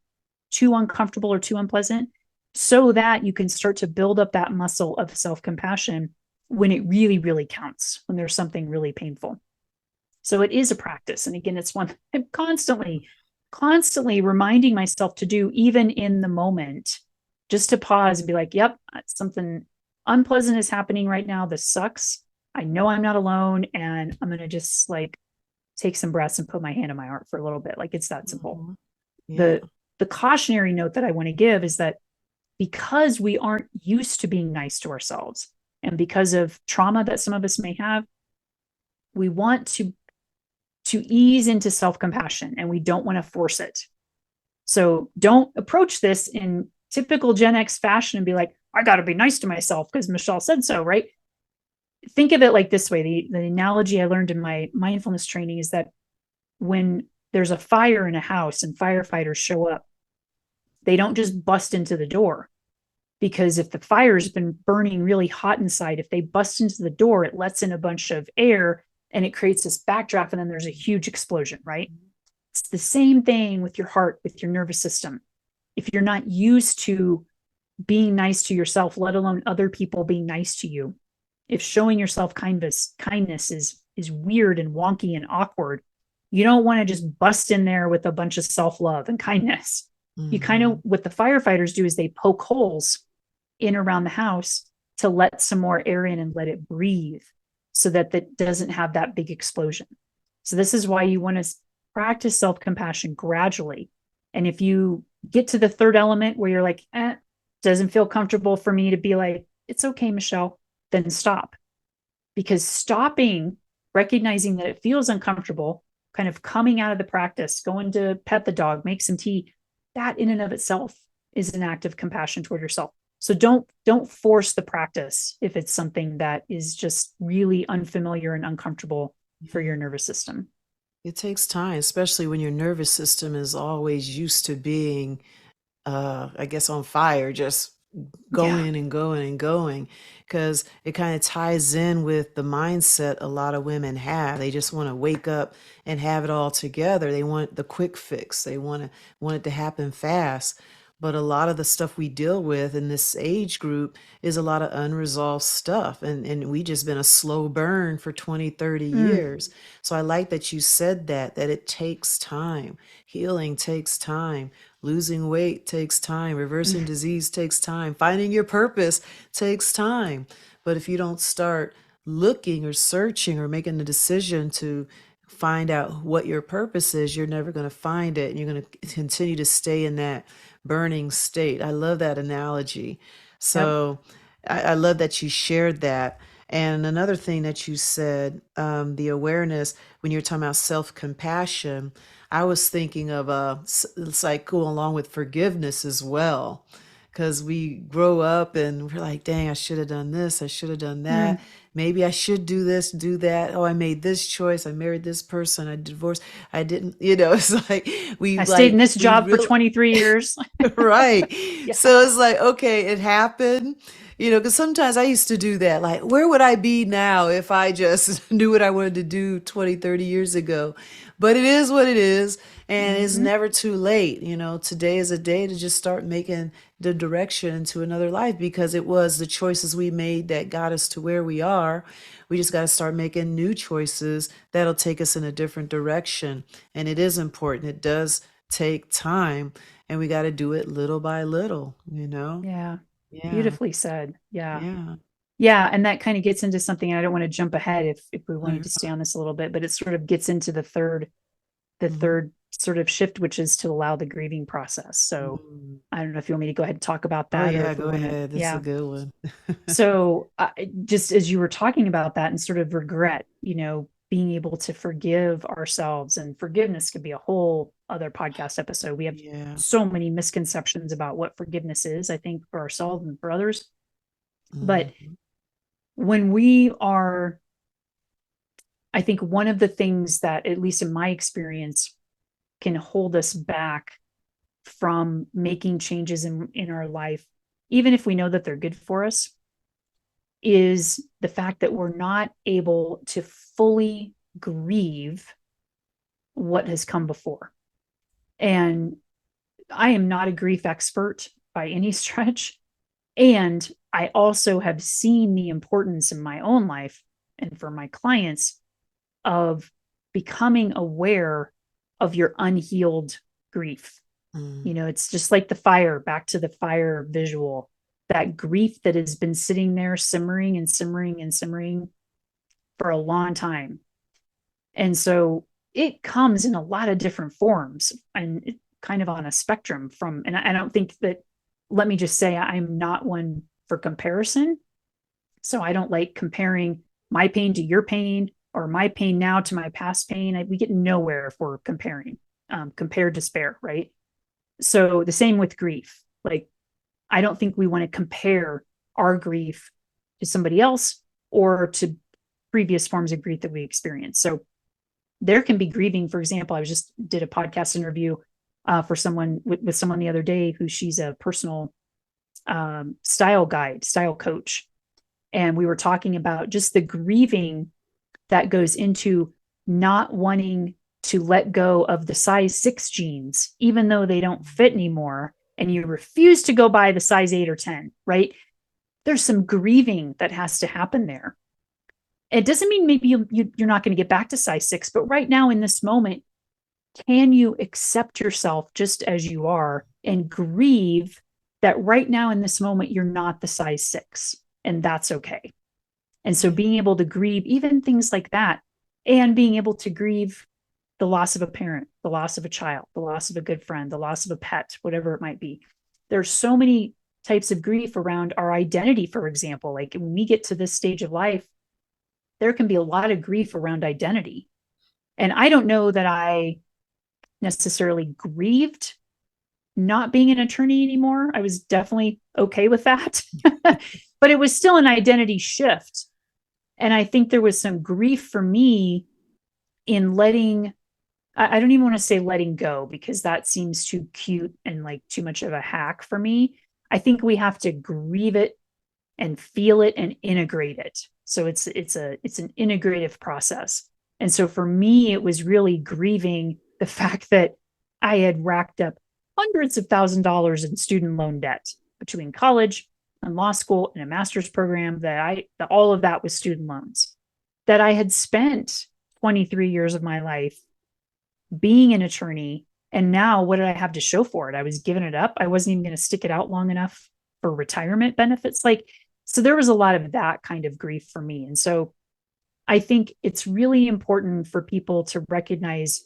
Speaker 2: uncomfortable or too unpleasant, so that you can start to build up that muscle of self-compassion when it really, really counts, when there's something really painful. So it is a practice. And again, it's one I'm constantly reminding myself to do, even in the moment, just to pause and be like, yep, that's something unpleasant is happening right now. This sucks. I know I'm not alone. And I'm going to just like take some breaths and put my hand on my heart for a little bit. Like it's that simple.
Speaker 1: Mhm. Yeah.
Speaker 2: The cautionary note that I want to give is that because we aren't used to being nice to ourselves and because of trauma that some of us may have, we want to ease into self-compassion and we don't want to force it. So don't approach this in typical Gen X fashion and be like, I got to be nice to myself because Michele said so, right? Think of it like this way. The analogy I learned in my mindfulness training is that when there's a fire in a house and firefighters show up, they don't just bust into the door, because if the fire's been burning really hot inside, if they bust into the door, it lets in a bunch of air and it creates this backdraft, and then there's a huge explosion, right? It's the same thing with your heart, with your nervous system. If you're not used to being nice to yourself, let alone other people being nice to you, if showing yourself kindness is weird and wonky and awkward, you don't want to just bust in there with a bunch of self-love and kindness. You kind of,
Speaker 1: Mhm.
Speaker 2: what the firefighters do is they poke holes in around the house to let some more air in and let it breathe so that that doesn't have that big explosion. So this is why you want to practice self-compassion gradually. And if you get to the third element where you're like, doesn't feel comfortable for me to be like, it's okay, Michele, then stop. Because stopping, recognizing that it feels uncomfortable, kind of coming out of the practice, going to pet the dog, make some tea, that in and of itself is an act of compassion toward yourself. So don't force the practice if it's something that is just really unfamiliar and uncomfortable for your nervous system.
Speaker 1: It takes time, especially when your nervous system is always used to being, I guess, on fire, just
Speaker 2: Yeah.
Speaker 1: going and going and going, because it kind of ties in with the mindset a lot of women have. They just want to wake up and have it all together. They want the quick fix. They want it to happen fast. But a lot of the stuff we deal with in this age group is a lot of unresolved stuff. And we just been a slow burn for 20, 30
Speaker 2: Mm.
Speaker 1: years. So I like that you said that it takes time. Healing takes time. Losing weight takes time. Reversing disease takes time. Finding your purpose takes time. But if you don't start looking or searching or making the decision to find out what your purpose is, you're never going to find it. And you're going to continue to stay in that burning state. I love that analogy.
Speaker 2: Yep.
Speaker 1: So I love that you shared that. And another thing that you said, the awareness, when you're talking about self-compassion, I was thinking of it's like going along with forgiveness as well. Because we grow up and we're like, dang, I should have done this, I should have done that.
Speaker 2: Mm.
Speaker 1: Maybe I should do this, do that. Oh, I made this choice, I married this person, I divorced, I didn't, it's
Speaker 2: I stayed in this
Speaker 1: we
Speaker 2: job for
Speaker 1: really
Speaker 2: 23 years.
Speaker 1: right.
Speaker 2: Yeah.
Speaker 1: So it's like, okay, it happened, because sometimes I used to do that. Like, where would I be now if I just knew what I wanted to do 20, 30 years ago? But it is what it is, and it's
Speaker 2: Mm-hmm.
Speaker 1: never too late. Today is a day to just start making the direction into another life, because it was the choices we made that got us to where we are. We just got to start making new choices that'll take us in a different direction. And it is important. It does take time, and we got to do it little by little.
Speaker 2: Yeah.
Speaker 1: Yeah.
Speaker 2: Beautifully said. Yeah.
Speaker 1: Yeah.
Speaker 2: Yeah. And that kind of gets into something, and I don't want to jump ahead if we
Speaker 1: No,
Speaker 2: wanted
Speaker 1: you're
Speaker 2: to stay
Speaker 1: fine.
Speaker 2: on this a little bit, but it sort of gets into the
Speaker 1: Mhm.
Speaker 2: third sort of shift, which is to allow the grieving process. So
Speaker 1: Mm.
Speaker 2: I don't know if you want me to go ahead and talk about
Speaker 1: Oh,
Speaker 2: that, or
Speaker 1: yeah,
Speaker 2: if we
Speaker 1: go
Speaker 2: want to,
Speaker 1: ahead. This is a
Speaker 2: yeah.
Speaker 1: good one.
Speaker 2: So just as you were talking about that and sort of regret, being able to forgive ourselves, and forgiveness could be a whole other podcast episode. We have
Speaker 1: Yeah.
Speaker 2: so many misconceptions about what forgiveness is, I think, for ourselves and for others. But
Speaker 1: Mhm.
Speaker 2: when we are, I think one of the things that, at least in my experience, can hold us back from making changes in our life, even if we know that they're good for us, is the fact that we're not able to fully grieve what has come before. And I am not a grief expert by any stretch. And I also have seen the importance in my own life and for my clients of becoming aware of your unhealed grief.
Speaker 1: Mm.
Speaker 2: It's just like the fire, back to the fire visual. that grief that has been sitting there simmering and simmering and simmering for a long time. And so it comes in a lot of different forms and kind of on a spectrum from, and I don't think that, let me just say, I'm not one for comparison. So I don't like comparing my pain to your pain or my pain now to my past pain. We get nowhere if we're comparing, compare despair, right? So the same with grief. Like, I don't think we want to compare our grief to somebody else or to previous forms of grief that we experience. So there can be grieving. For example, I was just did a podcast interview for someone with someone the other day who she's a personal style guide, style coach. And we were talking about just the grieving that goes into not wanting to let go of the size 6 jeans, even though they don't fit anymore, and you refuse to go buy the size 8 or 10, right? There's some grieving that has to happen there. It doesn't mean maybe you're not going to get back to size 6, but right now in this moment, can you accept yourself just as you are and grieve that right now in this moment, you're not the size 6, and that's okay. And so being able to grieve even things like that, and being able to grieve the loss of a parent, the loss of a child, the loss of a good friend, the loss of a pet, whatever it might be. There's so many types of grief around our identity, for example. Like when we get to this stage of life, there can be a lot of grief around identity. And I don't know that I necessarily grieved not being an attorney anymore. I was definitely okay with that, but it was still an identity shift. And I think there was some grief for me in letting, I don't even want to say letting go, because that seems too cute and like too much of a hack for me. I think we have to grieve it and feel it and integrate it. So it's an integrative process. And so for me, it was really grieving the fact that I had racked up hundreds of $1,000s in student loan debt between college and law school and a master's program, that all of that was student loans, that I had spent 23 years of my life being an attorney. And now what did I have to show for it? I was giving it up. I wasn't even going to stick it out long enough for retirement benefits. Like, so there was a lot of that kind of grief for me. And so I think it's really important for people to recognize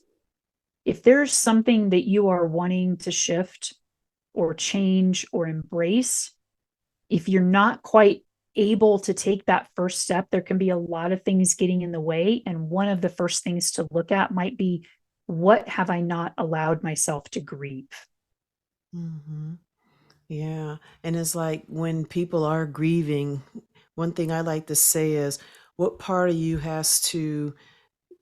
Speaker 2: if there's something that you are wanting to shift or change or embrace, if you're not quite able to take that first step, there can be a lot of things getting in the way. And one of the first things to look at might be, what have I not allowed myself to grieve?
Speaker 1: Mm-hmm. Yeah. And it's like when people are grieving, one thing I like to say is, what part of you has to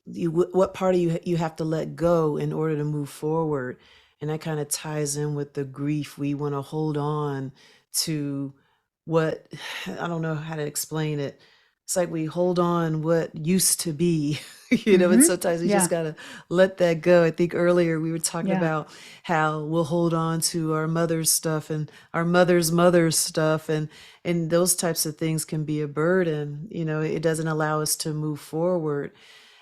Speaker 1: what part of you have to let go in order to move forward. And that kind of ties in with the grief. We want to hold on to what, I don't know how to explain it. It's like we hold on what used to be, and sometimes we just
Speaker 2: Yeah.
Speaker 1: got to let that go. I think earlier we were talking
Speaker 2: Yeah.
Speaker 1: about how we'll hold on to our mother's stuff and our mother's stuff, and those types of things can be a burden. It doesn't allow us to move forward.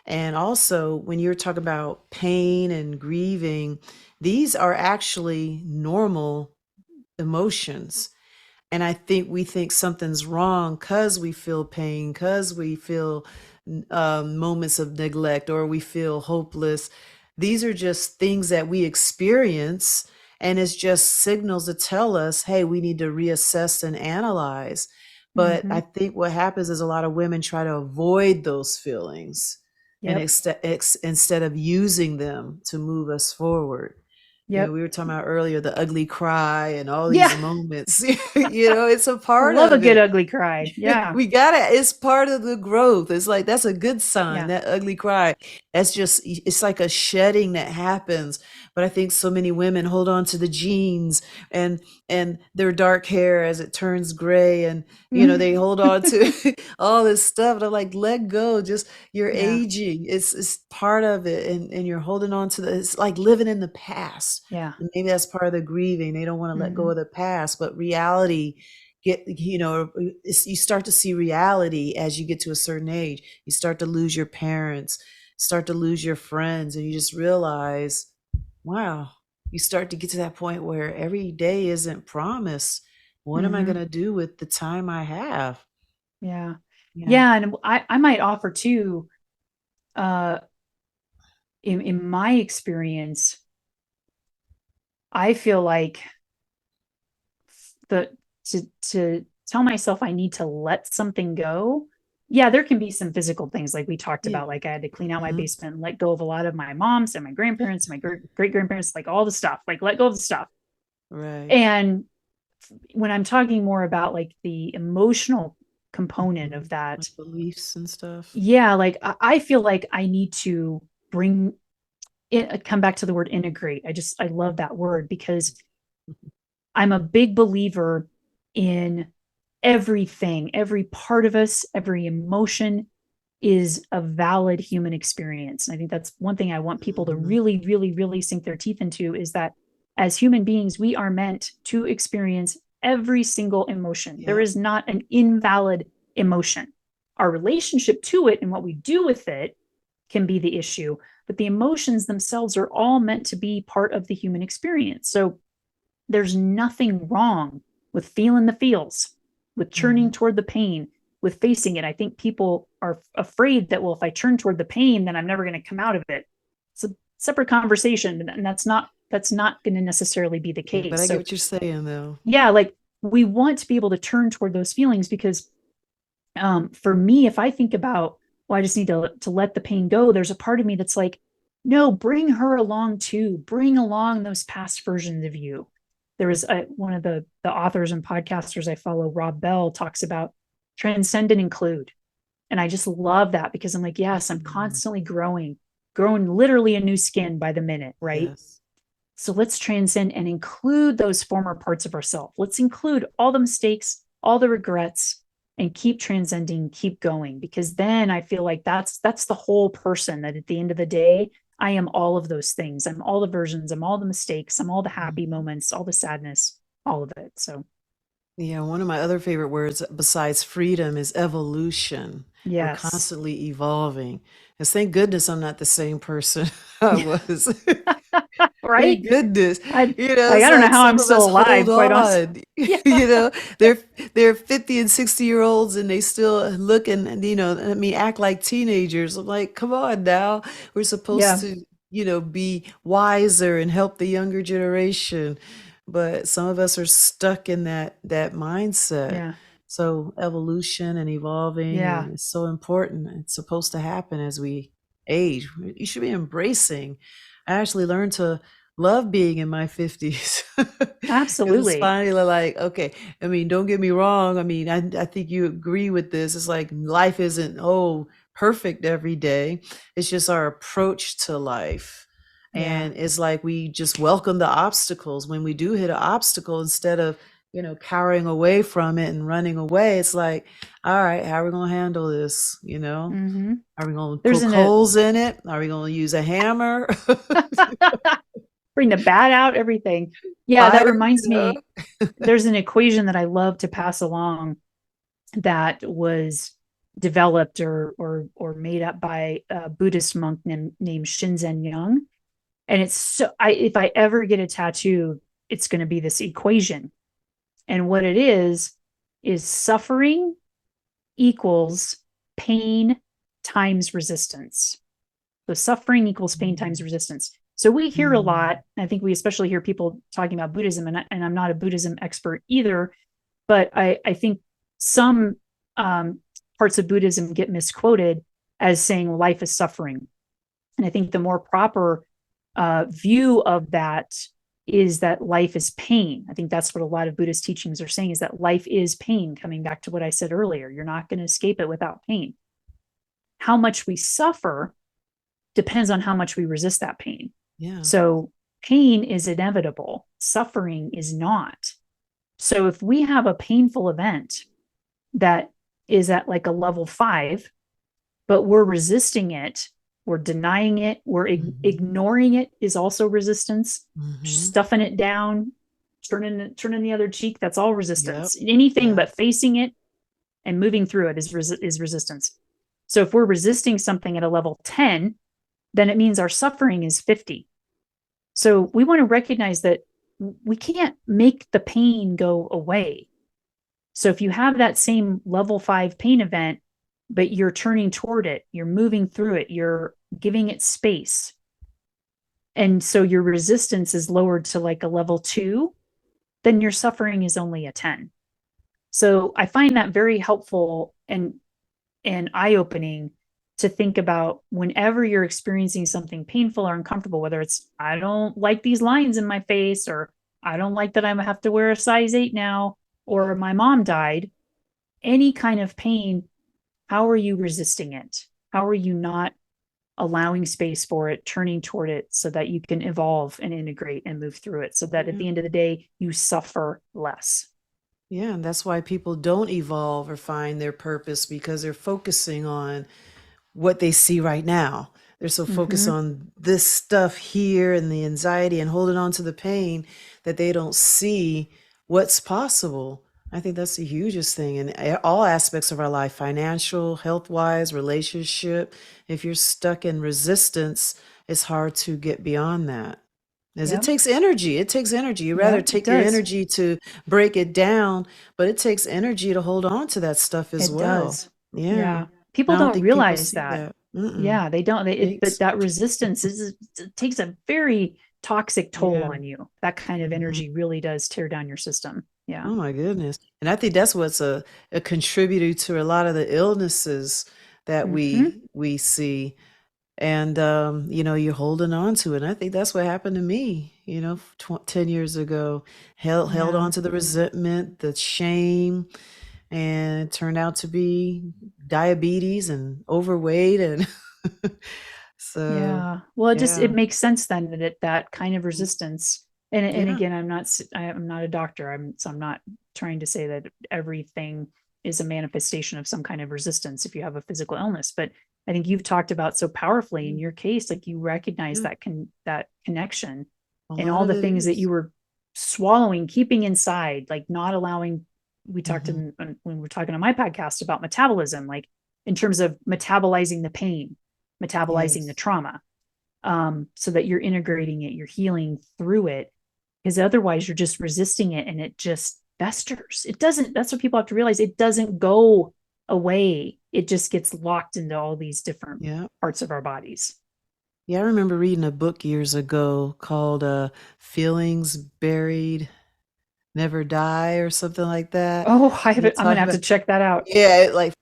Speaker 1: And also, when you're talking about pain and grieving, these are actually normal emotions. And I think we think something's wrong because we feel pain, because we feel moments of neglect, or we feel hopeless. These are just things that we experience, and it's just signals to tell us, hey, we need to reassess and analyze. But
Speaker 2: Mm-hmm.
Speaker 1: I think what happens is a lot of women try to avoid those feelings, and
Speaker 2: Yep.
Speaker 1: instead of using them to move us forward.
Speaker 2: Yep.
Speaker 1: We were talking about earlier the ugly cry and all
Speaker 2: Yeah.
Speaker 1: these moments. It's a
Speaker 2: I
Speaker 1: part
Speaker 2: love a
Speaker 1: of
Speaker 2: good
Speaker 1: it.
Speaker 2: ugly cry. Yeah.
Speaker 1: It's part of the growth. It's like, that's a good sign,
Speaker 2: Yeah.
Speaker 1: that ugly cry. It's like a shedding that happens. But I think so many women hold on to the jeans and their dark hair as it turns gray, and they hold on to all this stuff. And I'm like, let go. Just, you're
Speaker 2: Yeah.
Speaker 1: aging. It's part of it, and you're holding on to it's like living in the past.
Speaker 2: Yeah.
Speaker 1: And maybe that's part of the grieving. They don't want to let go
Speaker 2: Mm-hmm.
Speaker 1: of the past, but reality you start to see reality as you get to a certain age. You start to lose your parents, start to lose your friends, and you just realize, wow, you start to get to that point where every day isn't promised. what am I
Speaker 2: Mm-hmm.
Speaker 1: going to do with the time I have?
Speaker 2: Yeah.
Speaker 1: Yeah.
Speaker 2: Yeah. And I might offer too, uh, in my experience, I feel like the to tell myself I need to let something go. Yeah, there can be some physical things like we talked
Speaker 1: Yeah.
Speaker 2: about, like I had to clean out my
Speaker 1: Hmm.
Speaker 2: basement and let go of a lot of my mom's and my grandparents, and my great grandparents, like all the stuff, like let go of the stuff.
Speaker 1: Right.
Speaker 2: And when I'm talking more about like the emotional component
Speaker 1: Hmm.
Speaker 2: of that,
Speaker 1: Like beliefs and stuff.
Speaker 2: yeah, like I feel like I need to bring it, come back to the word integrate. I love that word because I'm a big believer in everything, every part of us, every emotion is a valid human experience. And I think that's one thing I want people to
Speaker 1: Hmm.
Speaker 2: really, really, really sink their teeth into is that as human beings, we are meant to experience every single emotion. There
Speaker 1: Yep.
Speaker 2: is not an invalid emotion. Our relationship to it and what we do with it can be the issue, but the emotions themselves are all meant to be part of the human experience. So there's nothing wrong with feeling the feels, with turning
Speaker 1: Hmm.
Speaker 2: toward the pain, with facing it. I think people are afraid that, well, if I turn toward the pain, then I'm never going to come out of it. It's a separate conversation, and that's not going to necessarily be the
Speaker 1: Yeah, but
Speaker 2: case.
Speaker 1: I get
Speaker 2: So
Speaker 1: what you're saying, though.
Speaker 2: yeah, like we want to be able to turn toward those feelings because for me, if I think about, well, I just need to let the pain go, there's a part of me that's like, no, bring her along too. Bring along those past versions of you. There was one of the authors and podcasters I follow, Rob Bell, talks about transcend and include. And I just love that because I'm like, yes, I'm
Speaker 1: Mm.
Speaker 2: constantly growing literally a new skin by the minute, right?
Speaker 1: Yes.
Speaker 2: So let's transcend and include those former parts of ourselves. Let's include all the mistakes, all the regrets, and keep transcending, keep going. Because then I feel like that's the whole person. That at the end of the day, I am all of those things. I'm all the versions. I'm all the mistakes. I'm all the happy
Speaker 1: Mhm.
Speaker 2: moments, all the sadness, all of it. So
Speaker 1: Yeah, one of my other favorite words besides freedom is evolution. We're
Speaker 2: yes,
Speaker 1: constantly evolving. And thank goodness I'm not the same person I was.
Speaker 2: right.
Speaker 1: Thank goodness.
Speaker 2: I like
Speaker 1: It's
Speaker 2: I don't know
Speaker 1: like
Speaker 2: how
Speaker 1: some
Speaker 2: I'm
Speaker 1: of
Speaker 2: still
Speaker 1: us hold
Speaker 2: alive. Quite honestly,
Speaker 1: on.
Speaker 2: yeah,
Speaker 1: You know, they're they're 50 and 60-year-olds and they still look and I mean act like teenagers. I'm like, come on now. We're supposed
Speaker 2: yeah,
Speaker 1: to, be wiser and help the younger generation. But some of us are stuck in that mindset.
Speaker 2: yeah,
Speaker 1: So evolution and evolving
Speaker 2: yeah.
Speaker 1: and it's so important. It's supposed to happen as we age. You should be embracing. I actually learned to love being in my 50s because it's
Speaker 2: Absolutely.
Speaker 1: finally like, okay, I mean, don't get me wrong. I mean, I think you agree with this. It's like life isn't, perfect every day. It's just our approach to life.
Speaker 2: Yeah.
Speaker 1: And it's like we just welcome the obstacles. When we do hit an obstacle, instead of, cowering away from it and running away, it's like, all right, how are we going to handle this?
Speaker 2: Mm-hmm.
Speaker 1: Are we going to
Speaker 2: There's
Speaker 1: poke
Speaker 2: an
Speaker 1: holes in it? Are we going to use a hammer?
Speaker 2: bring the bad out, everything. Yeah, that
Speaker 1: Fire?
Speaker 2: reminds me, there's an equation that I love to pass along that was developed or made up by a Buddhist monk named Shinzen Young. And it's so if I ever get a tattoo, it's going to be this equation. And what it is suffering equals pain times resistance. So suffering equals pain times
Speaker 1: Mm,
Speaker 2: resistance. So we hear a
Speaker 1: mm,
Speaker 2: lot. I think we especially hear people talking about Buddhism, and I'm not a Buddhism expert either, but I think some um, parts of Buddhism get misquoted as saying life is suffering. And I think the more proper view of that is that life is pain. I think that's what a lot of Buddhist teachings are saying is that life is pain, coming back to what I said earlier. You're not going to escape it without pain. How much we suffer depends on how much we resist that pain.
Speaker 1: yeah.
Speaker 2: So pain is inevitable, suffering is not. So if we have a painful event that is at like a level 5, but we're resisting it, we're denying it, we're
Speaker 1: Mhm,
Speaker 2: ignoring it is also resistance,
Speaker 1: mhm.
Speaker 2: stuffing it down, turning the other cheek, that's all
Speaker 1: Yep.
Speaker 2: resistance. Anything
Speaker 1: Yeah.
Speaker 2: but facing it and moving through it is resistance. So if we're resisting something at a level 10, then it means our suffering is 50. So we want to recognize that we can't make the pain go away. So if you have that same level 5 pain event, but you're turning toward it, you're moving through it, you're giving it space. And so your resistance is lowered to like a level 2, then your suffering is only a 10. So I find that very helpful and eye-opening to think about whenever you're experiencing something painful or uncomfortable, whether it's I don't like these lines in my face, or I don't like that I have to wear a size 8 now, or my mom died, any kind of pain, how are you resisting it? How are you not allowing space for it, turning toward it so that you can evolve and integrate and move through it so that at
Speaker 1: Yeah.
Speaker 2: the end of the day, you suffer less?
Speaker 1: Yeah, and that's why people don't evolve or find their purpose because they're focusing on what they see right now. They're so focused
Speaker 2: Mm-hmm.
Speaker 1: on this stuff here and the anxiety and holding on to the pain that they don't see what's possible. I think that's the hugest thing in all aspects of our life, financial, health wise, relationship. If you're stuck in resistance, it's hard to get beyond that. As it
Speaker 2: Yep.
Speaker 1: takes energy. It takes energy. You rather
Speaker 2: Yep. It
Speaker 1: take your
Speaker 2: does.
Speaker 1: energy to break it down, but it takes energy to hold on to that stuff as
Speaker 2: It
Speaker 1: well.
Speaker 2: does.
Speaker 1: Yeah.
Speaker 2: Yeah.
Speaker 1: And
Speaker 2: People
Speaker 1: I don't
Speaker 2: don't
Speaker 1: think people
Speaker 2: realize
Speaker 1: see
Speaker 2: that.
Speaker 1: that. Mm-mm.
Speaker 2: Yeah, they don't. But
Speaker 1: Takes,
Speaker 2: that resistance it takes a very toxic toll
Speaker 1: yeah.
Speaker 2: on you. That kind of
Speaker 1: Mhm.
Speaker 2: energy really does tear down your system. Yeah.
Speaker 1: Oh my goodness. And I think that's what's a contributor to a lot of the illnesses that
Speaker 2: Mm-hmm.
Speaker 1: we see. And you're holding on to it. And I think that's what happened to me, 10 years ago. Held
Speaker 2: Yeah.
Speaker 1: on to the resentment, the shame, and it turned out to be diabetes and overweight and so
Speaker 2: Yeah. Well, it
Speaker 1: yeah.
Speaker 2: makes sense then that that kind of resistance. And
Speaker 1: Yeah.
Speaker 2: again, I'm not a doctor. I'm not trying to say that everything is a manifestation of some kind of resistance if you have a physical illness, but I think you've talked about so powerfully in
Speaker 1: Mm,
Speaker 2: your case, like you recognize
Speaker 1: yeah.
Speaker 2: that connection
Speaker 1: A
Speaker 2: and
Speaker 1: lot
Speaker 2: all
Speaker 1: of
Speaker 2: the
Speaker 1: it
Speaker 2: things that you
Speaker 1: is.
Speaker 2: were swallowing, keeping inside, like not allowing. We talked
Speaker 1: Hmm.
Speaker 2: when we were talking on my podcast about metabolism, like in terms of metabolizing the pain, metabolizing the
Speaker 1: Yes.
Speaker 2: trauma, so that you're integrating it, you're healing through it, because otherwise you're just resisting it and it just festers. It doesn't, that's what people have to realize. It doesn't go away. It just gets locked into all these different
Speaker 1: Yeah.
Speaker 2: parts of our bodies.
Speaker 1: Yeah, I remember reading a book years ago called Feelings Buried Never Die or something like that.
Speaker 2: Oh, I have
Speaker 1: And
Speaker 2: it.
Speaker 1: it
Speaker 2: I'm going to
Speaker 1: talked
Speaker 2: have
Speaker 1: about
Speaker 2: to check that out.
Speaker 1: yeah, like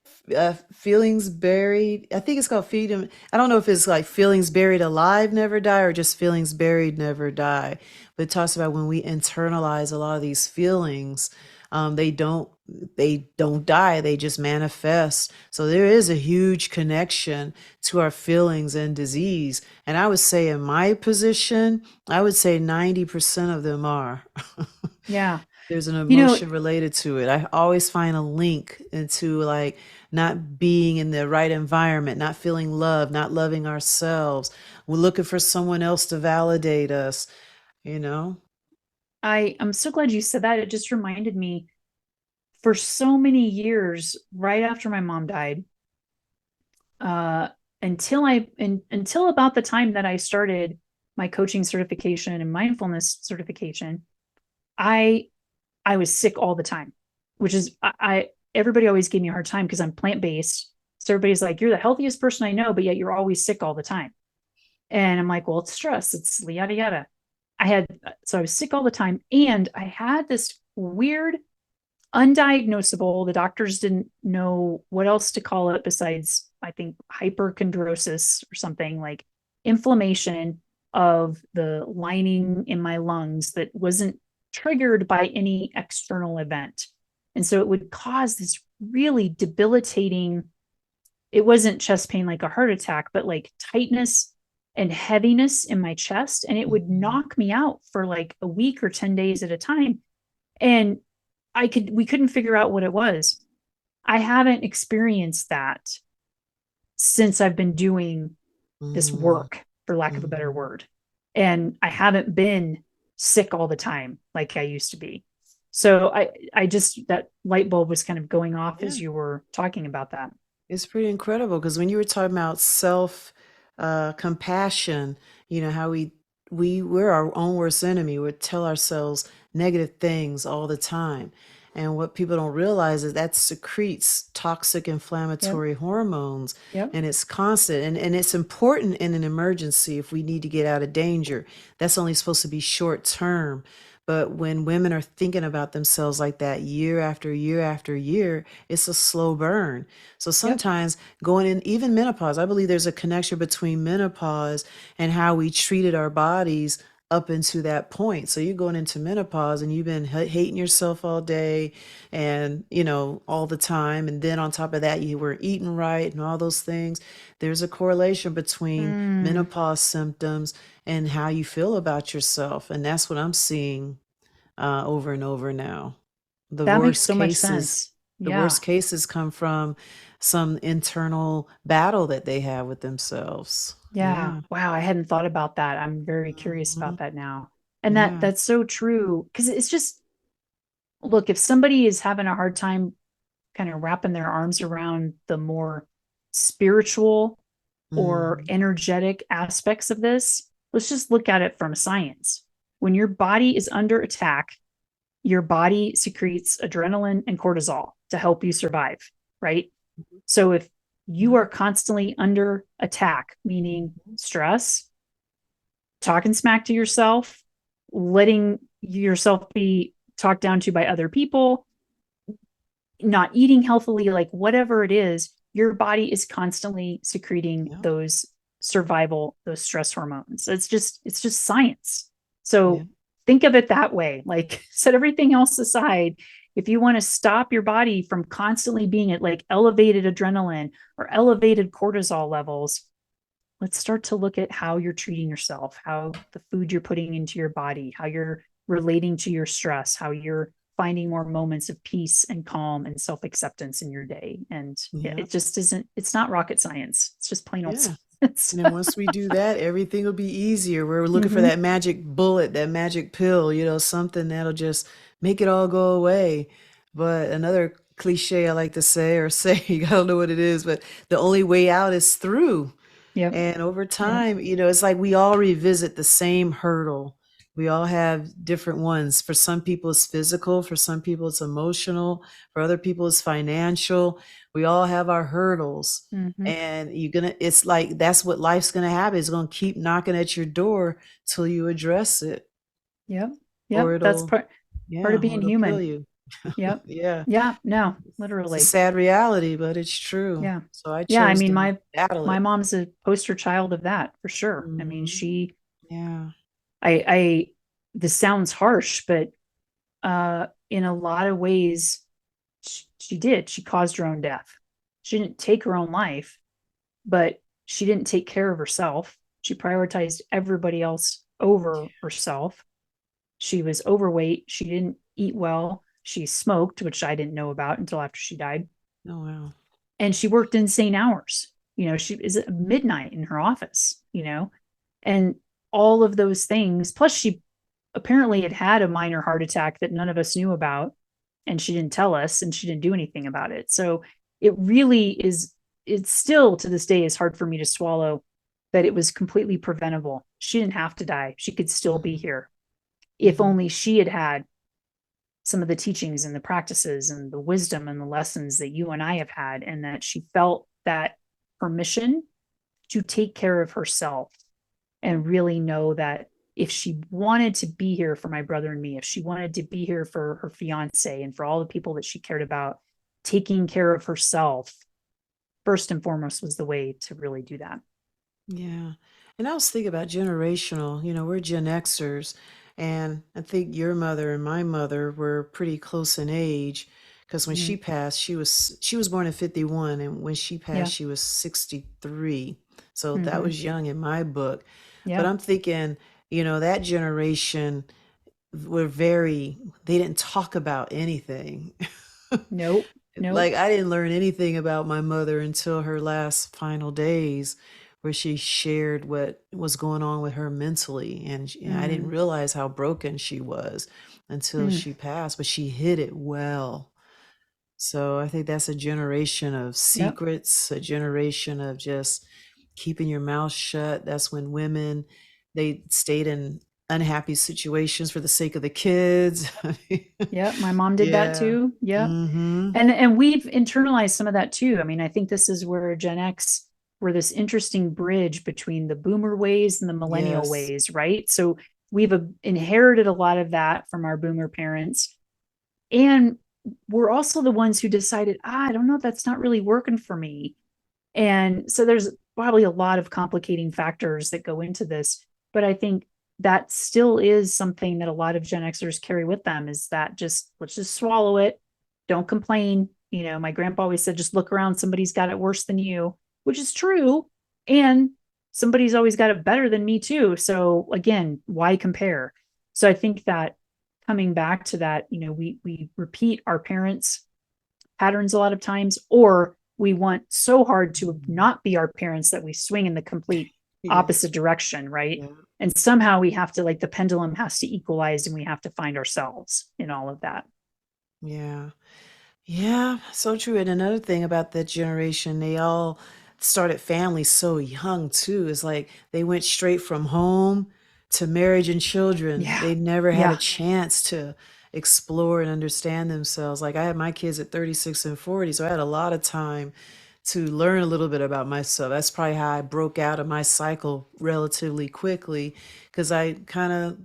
Speaker 1: feelings buried. I think it's called Freedom. I don't know if it's like feelings buried alive never die or just feelings buried never die. But it talks about when we internalize a lot of these feelings, they don't die. They just manifest. So there is a huge connection to our feelings and disease. And I would say in my position, I would say 90% of them are.
Speaker 2: Yeah.
Speaker 1: There's an
Speaker 2: You know,
Speaker 1: emotion related to it. I always find a link into like not being in the right environment, not feeling love, not loving ourselves. We're looking for someone else to validate us, you know?
Speaker 2: I'm so glad you said that. It just reminded me for so many years, right after my mom died, uh, until about the time that I started my coaching certification and mindfulness certification, I I was sick all the time, which is I everybody always gave me a hard time because I'm plant based. So everybody's like, you're the healthiest person I know, but yet you're always sick all the time. And I'm like, well, it's stress, it's yada yada. I was sick all the time, and I had this weird undiagnosable. The doctors didn't know what else to call it besides, I think, hyperchondrosis or something, like inflammation of the lining in my lungs that wasn't triggered by any external event. And so it would cause this really debilitating, it wasn't chest pain like a heart attack, but like tightness and heaviness in my chest. And it would
Speaker 1: Mhm.
Speaker 2: knock me out for like a week or 10 days at a time. And we couldn't figure out what it was. I haven't experienced that since I've been doing this
Speaker 1: Mm,
Speaker 2: work, for lack of a better
Speaker 1: mhm.
Speaker 2: word. And I haven't been sick all the time like I used to be. So I just, that light bulb was kind of going off
Speaker 1: Yeah,
Speaker 2: as you were talking about that.
Speaker 1: it's pretty incredible because when you were talking about self compassion, how we're our own worst enemy. We tell ourselves negative things all the time. And what people don't realize is that secretes toxic
Speaker 2: Yep.
Speaker 1: inflammatory hormones,
Speaker 2: Yep.
Speaker 1: and it's constant. And it's important in an emergency if we need to get out of danger. That's only supposed to be short term. But when women are thinking about themselves like that year after year after year, it's a slow burn. So
Speaker 2: Yep.
Speaker 1: sometimes going in, even menopause, I believe there's a connection between menopause and how we treated our bodies up into that point. So you're going into menopause and you've been hating yourself all day and, all the time. And then on top of that, you were eating right and all those things. There's a correlation between
Speaker 2: Mm,
Speaker 1: menopause symptoms and how you feel about yourself. And that's what I'm seeing over and over now. The
Speaker 2: that makes
Speaker 1: worst
Speaker 2: so much
Speaker 1: cases,
Speaker 2: sense.
Speaker 1: the
Speaker 2: Yeah.
Speaker 1: worst cases come from some internal battle that they have with themselves.
Speaker 2: Yeah.
Speaker 1: Yeah.
Speaker 2: Wow. I hadn't thought about that. I'm very curious
Speaker 1: Mhm.
Speaker 2: about that now. And
Speaker 1: Yeah.
Speaker 2: that's so true. Cause it's just, look, if somebody is having a hard time kind of wrapping their arms around the more spiritual or
Speaker 1: Mhm.
Speaker 2: energetic aspects of this, let's just look at it from science. When your body is under attack, your body secretes adrenaline and cortisol to help you survive, right? So if you
Speaker 1: Yeah.
Speaker 2: are constantly under attack, meaning
Speaker 1: Mhm.
Speaker 2: stress, talking smack to yourself, letting yourself be talked down to by other people, not eating healthily, like whatever it is, your body is constantly secreting
Speaker 1: Yeah.
Speaker 2: those survival, those stress hormones. It's just science.
Speaker 1: Yeah.
Speaker 2: So think of it that way. Like set everything else aside. If you want to stop your body from constantly being at like elevated adrenaline or elevated cortisol levels, let's start to look at how you're treating yourself, how the food you're putting into your body, how you're relating to your stress, how you're finding more moments of peace and calm and self acceptance in your day. And
Speaker 1: Yeah.
Speaker 2: it just isn't, it's not rocket science. It's just plain old
Speaker 1: Yeah.
Speaker 2: science.
Speaker 1: And then once we do that, everything will be easier. We're looking for
Speaker 2: Mm-hmm.
Speaker 1: that magic bullet, that magic pill, something that'll just make it all go away. But another cliche I like to say or say, I don't know what it is, but the only way out is through.
Speaker 2: Yep.
Speaker 1: And over
Speaker 2: Yep.
Speaker 1: time, it's like we all revisit the same hurdle. We all have different ones. For some people, it's physical. For some people, it's emotional. For other people, it's financial. We all have our hurdles.
Speaker 2: Mm-hmm.
Speaker 1: And it's like that's what life's gonna happen. It's gonna keep knocking at your door till you address it.
Speaker 2: Yep.
Speaker 1: Or
Speaker 2: Yep. That's
Speaker 1: it'll,
Speaker 2: part of
Speaker 1: yeah, or
Speaker 2: being
Speaker 1: it'll kill
Speaker 2: human.
Speaker 1: you.
Speaker 2: Yep.
Speaker 1: Yeah.
Speaker 2: Yeah. No,
Speaker 1: It's a
Speaker 2: literally.
Speaker 1: sad reality, but it's true.
Speaker 2: Yeah.
Speaker 1: So I
Speaker 2: Yeah. I
Speaker 1: chose
Speaker 2: mean,
Speaker 1: to
Speaker 2: my
Speaker 1: battle
Speaker 2: my
Speaker 1: it.
Speaker 2: mom's a poster child of that for sure. I mean,
Speaker 1: Hmm.
Speaker 2: she
Speaker 1: Yeah.
Speaker 2: I this sounds harsh, but in a lot of ways, she did. She caused her own death. She didn't take her own life, but she didn't take care of herself. She prioritized everybody else over herself. She was overweight. She didn't eat well. She smoked, which I didn't know about until after she died.
Speaker 1: Oh, wow.
Speaker 2: And she worked insane hours. She is at midnight in her office, and all of those things. Plus, she apparently had a minor heart attack that none of us knew about, and she didn't tell us, and she didn't do anything about it. So it really is, it's still to this day is hard for me to swallow that it was completely preventable. She didn't have to die. She could still be
Speaker 1: Mhm,
Speaker 2: here if
Speaker 1: mhm.
Speaker 2: only she had had some of the teachings and the practices and the wisdom and the lessons that you and I have had, and that she felt that permission to take care of herself and really know that if she wanted to be here for my brother and me, if she wanted to be here for her fiance and for all the people that she cared about, taking care of herself first and foremost was the way to really do that.
Speaker 1: Yeah. And I was thinking about generational, we're Gen Xers, and I think your mother and my mother were pretty close in age because when
Speaker 2: Mm-hmm.
Speaker 1: she passed, she was born in 51, and when she passed,
Speaker 2: Yeah.
Speaker 1: she was 63. So that
Speaker 2: Mm-hmm.
Speaker 1: was young in my book. But
Speaker 2: Yeah.
Speaker 1: I'm thinking, that generation were they didn't talk about anything.
Speaker 2: Nope. Nope.
Speaker 1: Like I didn't learn anything about my mother until her last final days, where she shared what was going on with her mentally, and I didn't
Speaker 2: Mm.
Speaker 1: realize how broken she was until
Speaker 2: Mm.
Speaker 1: she passed, but she hid it well. So I think that's a generation of
Speaker 2: Yep.
Speaker 1: secrets, a generation of just keeping your mouth shut. That's when women, they stayed in unhappy situations for the sake of the kids.
Speaker 2: Yeah, my mom did that
Speaker 1: Yeah.
Speaker 2: too. Yeah.
Speaker 1: Mm-hmm.
Speaker 2: And we've internalized some of that too. I mean, I think this is where Gen X were this interesting bridge between the boomer ways and the millennial
Speaker 1: Yes.
Speaker 2: ways, right? So we've inherited a lot of that from our boomer parents. And we're also the ones who decided, I don't know, that's not really working for me. And so there's probably a lot of complicating factors that go into this. But I think that still is something that a lot of Gen Xers carry with them, is that just let's just swallow it. Don't complain. My grandpa always said, just look around. Somebody's got it worse than you, which is true. And somebody's always got it better than me too. So again, why compare? So I think that coming back to that, we repeat our parents' patterns a lot of times, or we want so hard to not be our parents that we swing in the complete
Speaker 1: Yeah.
Speaker 2: opposite direction, right?
Speaker 1: Yeah.
Speaker 2: And somehow we have to, like, the pendulum has to equalize, and we have to find ourselves in all of that.
Speaker 1: Yeah. Yeah, so true. And another thing about that generation, they all started families so young too. It's like they went straight from home to marriage and children.
Speaker 2: Yeah.
Speaker 1: They never had a
Speaker 2: Yeah.
Speaker 1: chance to explore and understand themselves. Like I had my kids at 36 and 40, so I had a lot of time to learn a little bit about myself. That's probably how I broke out of my cycle relatively quickly because I kind of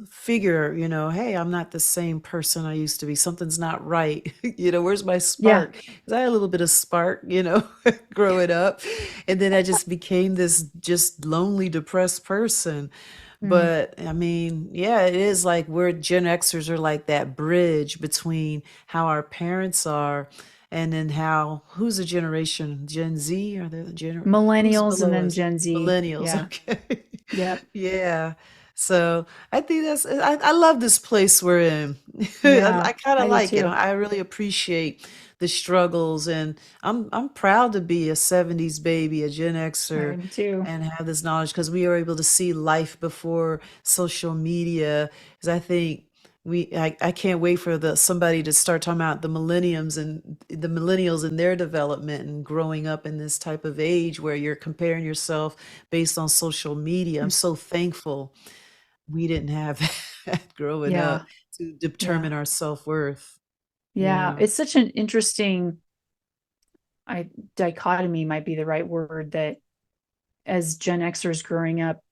Speaker 1: figure, hey, I'm not the same person I used to be. Something's not right. Where's my
Speaker 2: Yeah.
Speaker 1: spark? Because I had a little bit of spark, growing up. And then I just became this just lonely, depressed person.
Speaker 2: Mm.
Speaker 1: But I mean, yeah, it is like we're Gen Xers are like that bridge between how our parents are and then who's the generation? Gen Z? Are they who's
Speaker 2: Millennials and
Speaker 1: below
Speaker 2: then
Speaker 1: us?
Speaker 2: Gen Z.
Speaker 1: Millennials.
Speaker 2: Yeah.
Speaker 1: Okay.
Speaker 2: Yep.
Speaker 1: Yeah. So I think I love this place we're in.
Speaker 2: Yeah.
Speaker 1: I kind of
Speaker 2: I do
Speaker 1: like it.
Speaker 2: too.
Speaker 1: I really appreciate the struggles and I'm proud to be a 70s baby, a Gen
Speaker 2: I
Speaker 1: Xer
Speaker 2: am too.
Speaker 1: and have this knowledge because we are able to see life before social media. Because I think I can't wait for somebody to start talking about the millennials and their development and growing up in this type of age where you're comparing yourself based on social media. I'm so thankful we didn't have that growing up
Speaker 2: Yeah.
Speaker 1: to
Speaker 2: Yeah.
Speaker 1: determine our self-worth.
Speaker 2: Yeah.
Speaker 1: Yeah.
Speaker 2: It's such an interesting dichotomy might be the right word, that as Gen Xers growing up,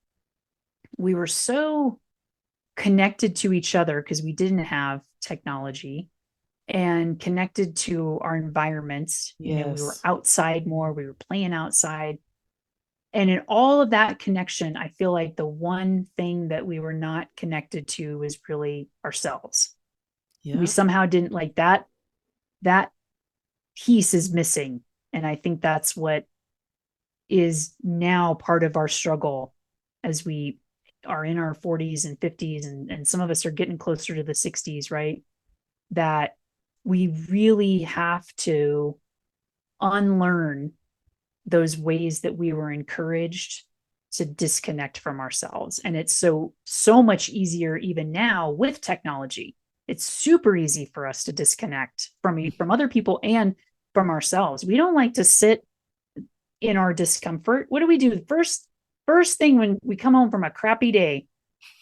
Speaker 2: we were so connected to each other because we didn't have technology, and connected to our environments. We were
Speaker 1: Yes.
Speaker 2: outside more, we were playing outside. And in all of that connection, I feel like the one thing that we were not connected to was really ourselves. We
Speaker 1: Yep.
Speaker 2: somehow didn't, like, that piece is missing. And I think that's what is now part of our struggle as we are in our 40s and 50s, and some of us are getting closer to the 60s, right? That we really have to unlearn those ways that we were encouraged to disconnect from ourselves. And it's so much easier even now with technology. It's super easy for us to disconnect from other people and from ourselves. We don't like to sit in our discomfort. What do we do? First thing when we come home from a crappy day,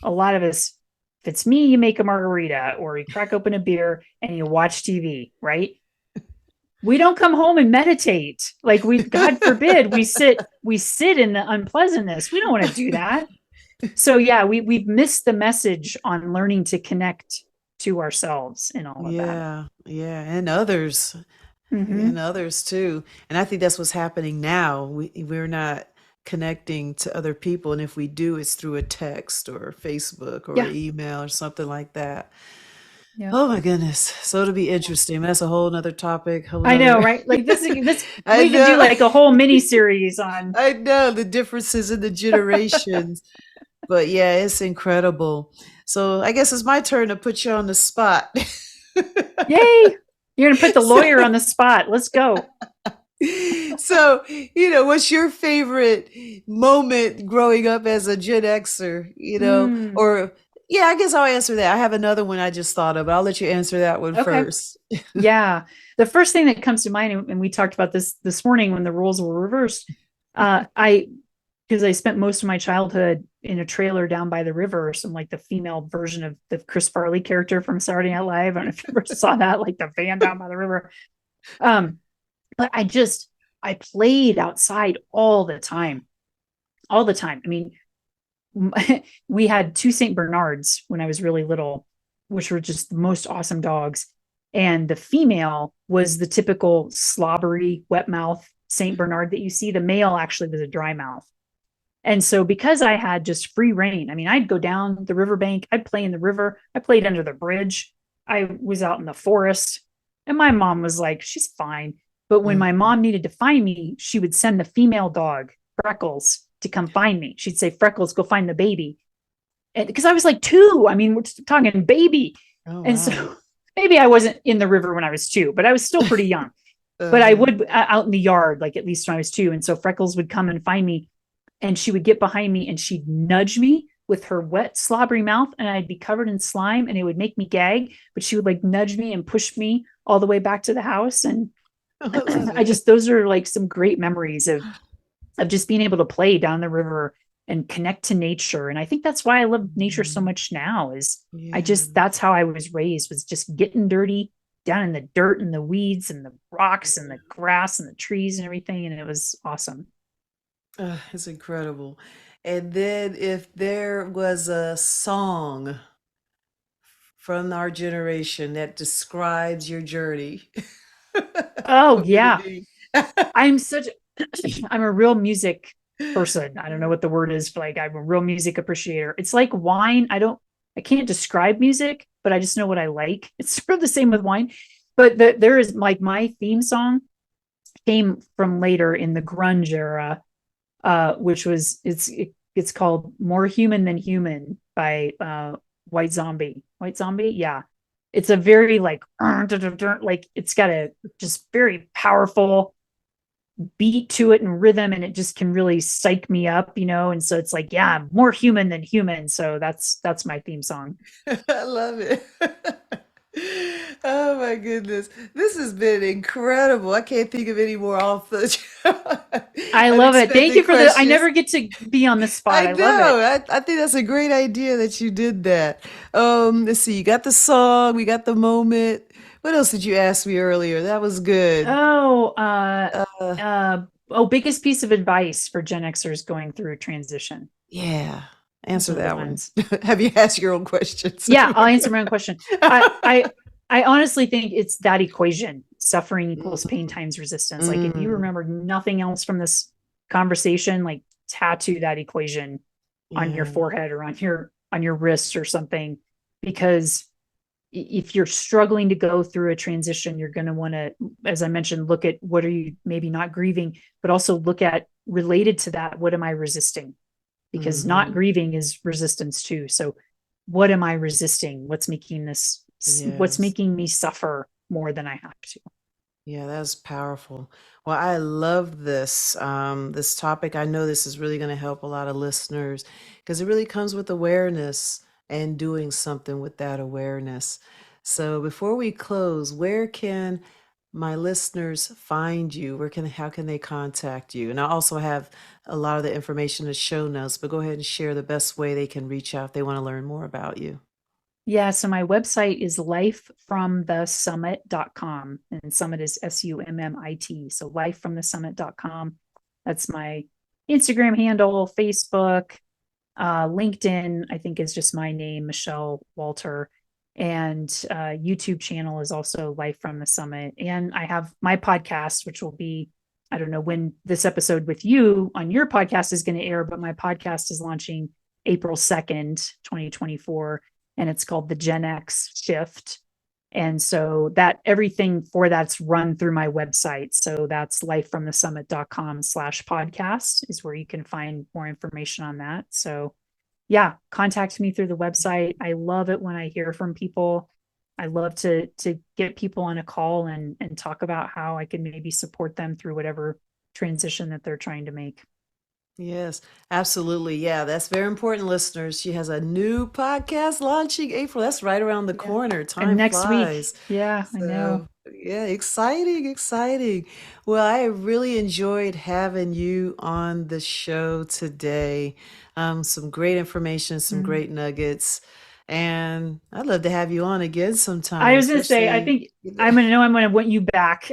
Speaker 2: a lot of us, if it's me, you make a margarita or you crack open a beer and you watch TV, right? We don't come home and meditate. Like, God forbid, we sit in the unpleasantness. We don't want to do that. So yeah, we've missed the message on learning to connect to ourselves in all of that.
Speaker 1: Yeah. Yeah. And
Speaker 2: Mm-hmm.
Speaker 1: others too. And I think that's what's happening now. We're not connecting to other people. And if we do, it's through a text or Facebook or
Speaker 2: Yeah.
Speaker 1: email or something like that.
Speaker 2: Yeah.
Speaker 1: Oh my goodness. So it'll be interesting. That's a whole nother topic, whole
Speaker 2: I know,
Speaker 1: nother.
Speaker 2: right? Like, this
Speaker 1: I
Speaker 2: we could do
Speaker 1: know.
Speaker 2: like a whole mini series on.
Speaker 1: I know the differences in the generations. But yeah, it's incredible. So I guess it's my turn to put you on the spot.
Speaker 2: Yay! You're gonna put the lawyer
Speaker 1: So,
Speaker 2: on the spot. Let's go.
Speaker 1: so, what's your favorite moment growing up as a Gen Xer,
Speaker 2: Mm,
Speaker 1: or yeah, I guess I'll answer that. I have another one I just thought of, but I'll let you answer that one
Speaker 2: okay.
Speaker 1: first.
Speaker 2: Yeah. The first thing that comes to mind, and we talked about this morning when the roles were reversed. I Because I spent most of my childhood in a trailer down by the river, some like the female version of the Chris Farley character from Saturday Night Live. I don't know if you ever saw that, like the van down by the river. But I played outside all the time, all the time. I mean, we had two St. Bernards when I was really little, which were just the most awesome dogs. And the female was the typical slobbery, wet mouth St. Bernard that you see. The male actually was a dry mouth. And so because I had just free reign, I mean, I'd go down the riverbank, I'd play in the river, I played under the bridge, I was out in the forest. And my mom was like, she's fine. But when my mom needed to find me, she would send the female dog, Freckles, to come find me. She'd say, Freckles, go find the baby. And because I was like 2, I mean, we're talking baby.
Speaker 1: Oh,
Speaker 2: and
Speaker 1: wow.
Speaker 2: so maybe I wasn't in the river when I was 2, but I was still pretty young. But I would out in the yard, like at least when I was 2. And so Freckles would come and find me, and she would get behind me and she'd nudge me with her wet, slobbery mouth, and I'd be covered in slime and it would make me gag. But she would like nudge me and push me all the way back to the house. And those are like some great memories of just being able to play down the river and connect to nature. And I think that's why I love nature so much now is that's how I was raised, was just getting dirty down in the dirt and the weeds and the rocks and the grass and the trees and everything. And it was awesome.
Speaker 1: It's incredible. And then if there was a song from our generation that describes your journey,
Speaker 2: Oh
Speaker 1: what would it
Speaker 2: yeah.
Speaker 1: be?
Speaker 2: I'm a real music person. I don't know what the word is, but like I'm a real music appreciator. It's like wine. I can't describe music, but I just know what I like. It's sort of the same with wine. But there is like my theme song came from later in the grunge era, which was it's called "More Human Than Human" by White Zombie. White Zombie, yeah. It's a very like it's got a just very powerful beat to it and rhythm, and it just can really psych me up, and so it's like, yeah, I'm more human than human. So that's my theme song.
Speaker 1: I love it. Oh my goodness. This has been incredible. I can't think of any more off the
Speaker 2: I love it. Thank you
Speaker 1: unexpected
Speaker 2: for I
Speaker 1: questions.
Speaker 2: never get to be on the spot.
Speaker 1: I
Speaker 2: I love it.
Speaker 1: know. I think that's a great idea that you did that. Let's see. You got the song, we got the moment. What else did you ask me earlier? That was good.
Speaker 2: Oh,
Speaker 1: Uh,
Speaker 2: biggest piece of advice for Gen Xers going through a transition.
Speaker 1: yeah.
Speaker 2: Those
Speaker 1: Answer
Speaker 2: are the
Speaker 1: that one.
Speaker 2: ones.
Speaker 1: Have you asked your own questions?
Speaker 2: Yeah, I'll answer my own question. I honestly think it's that equation: suffering equals pain times resistance. Like if you
Speaker 1: Mm,
Speaker 2: remember nothing else from this conversation, like tattoo that equation on your
Speaker 1: yeah.
Speaker 2: forehead or on your wrist or something, because if you're struggling to go through a transition, you're going to want to, as I mentioned, look at what are you maybe not grieving, but also look at related to that, what am I resisting? Because not
Speaker 1: Hmm.
Speaker 2: grieving is resistance too. So what am I resisting? What's
Speaker 1: Yes.
Speaker 2: making me suffer more than I have to?
Speaker 1: Yeah, that's powerful. Well, I love this topic. I know this is really going to help a lot of listeners because it really comes with awareness and doing something with that awareness. So before we close, where can my listeners find you? How can they contact you? And I also have a lot of the information in the show notes, but go ahead and share the best way they can reach out if they want to learn more about you.
Speaker 2: Yeah, so my website is lifefromthesummit.com, and summit is SUMMIT. So lifefromthesummit.com. That's my Instagram handle, Facebook, LinkedIn, I think is just my name, Michele Walter. And YouTube channel is also Life from the Summit. And I have my podcast, which will be, I don't know when this episode with you on your podcast is going to air, but my podcast is launching April 2nd, 2024. And it's called the Gen X Shift. And so that everything for that's run through my website. So that's lifefromthesummit.com/podcast is where you can find more information on that. So yeah, contact me through the website. I love it when I hear from people. I love to get people on a call and talk about how I can maybe support them through whatever transition that they're trying to make.
Speaker 1: Yes, absolutely. Yeah, that's very important, listeners. She has a new podcast launching April. That's right around the
Speaker 2: Yeah.
Speaker 1: corner.
Speaker 2: And
Speaker 1: Time
Speaker 2: next week,
Speaker 1: flies.
Speaker 2: yeah, I
Speaker 1: So,
Speaker 2: know.
Speaker 1: Yeah, exciting, exciting. Well, I really enjoyed having you on the show today. Some great information, some
Speaker 2: Mm.
Speaker 1: great nuggets, and I'd love to have you on again
Speaker 2: I
Speaker 1: sometime,
Speaker 2: was gonna say, I
Speaker 1: especially.
Speaker 2: think I'm gonna want you back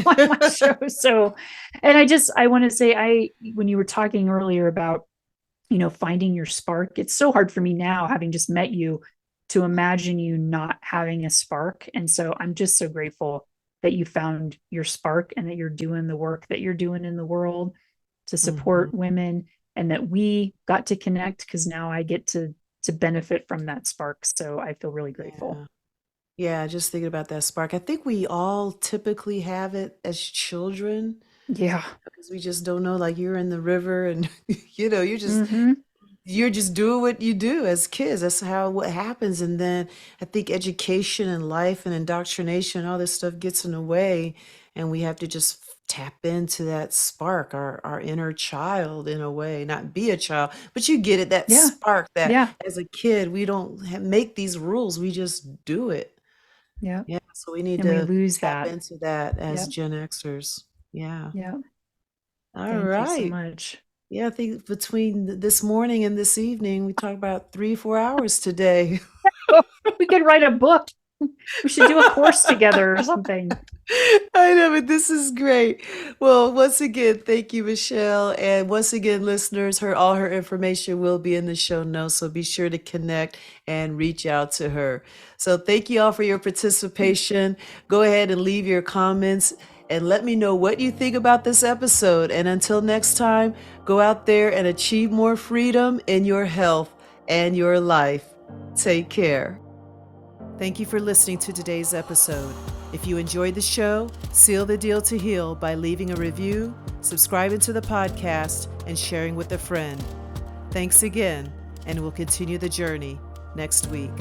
Speaker 2: on my show. So, and I want to say, when you were talking earlier about, finding your spark, it's so hard for me now, having just met you, to imagine you not having a spark. And so I'm just so grateful that you found your spark and that you're doing the work that you're doing in the world to
Speaker 1: Mhm.
Speaker 2: support women, and that we got to connect because now I get to benefit from that spark. So I feel really grateful.
Speaker 1: Yeah. Yeah, just thinking about that spark. I think we all typically have it as children
Speaker 2: Yeah.
Speaker 1: because we just don't know, like you're in the river and
Speaker 2: Mm-hmm.
Speaker 1: you're just doing what you do as kids. That's how what happens. And then I think education and life and indoctrination, all this stuff gets in the way, and we have to just tap into that spark, our inner child in a way, not be a child, but you get it, that
Speaker 2: Yeah.
Speaker 1: spark that
Speaker 2: Yeah.
Speaker 1: as a kid, we don't make these rules, we just do it.
Speaker 2: Yeah.
Speaker 1: Yeah, so we need
Speaker 2: And we
Speaker 1: to
Speaker 2: lose
Speaker 1: tap
Speaker 2: that.
Speaker 1: into that as
Speaker 2: Yeah.
Speaker 1: Gen Xers. Yeah.
Speaker 2: Yeah.
Speaker 1: All
Speaker 2: Thank you so
Speaker 1: right.
Speaker 2: much.
Speaker 1: Yeah, I think between this morning and this evening, we talked about 3, 4 hours today.
Speaker 2: Oh, we could write a book. We should do a course together or something.
Speaker 1: I know, but this is great. Well, once again, thank you, Michelle. And once again, listeners, all her information will be in the show notes. So be sure to connect and reach out to her. So thank you all for your participation. Go ahead and leave your comments and let me know what you think about this episode. And until next time, go out there and achieve more freedom in your health and your life. Take care. Thank you for listening to today's episode. If you enjoyed the show, seal the deal to heal by leaving a review, subscribing to the podcast, and sharing with a friend. Thanks again, and we'll continue the journey next week.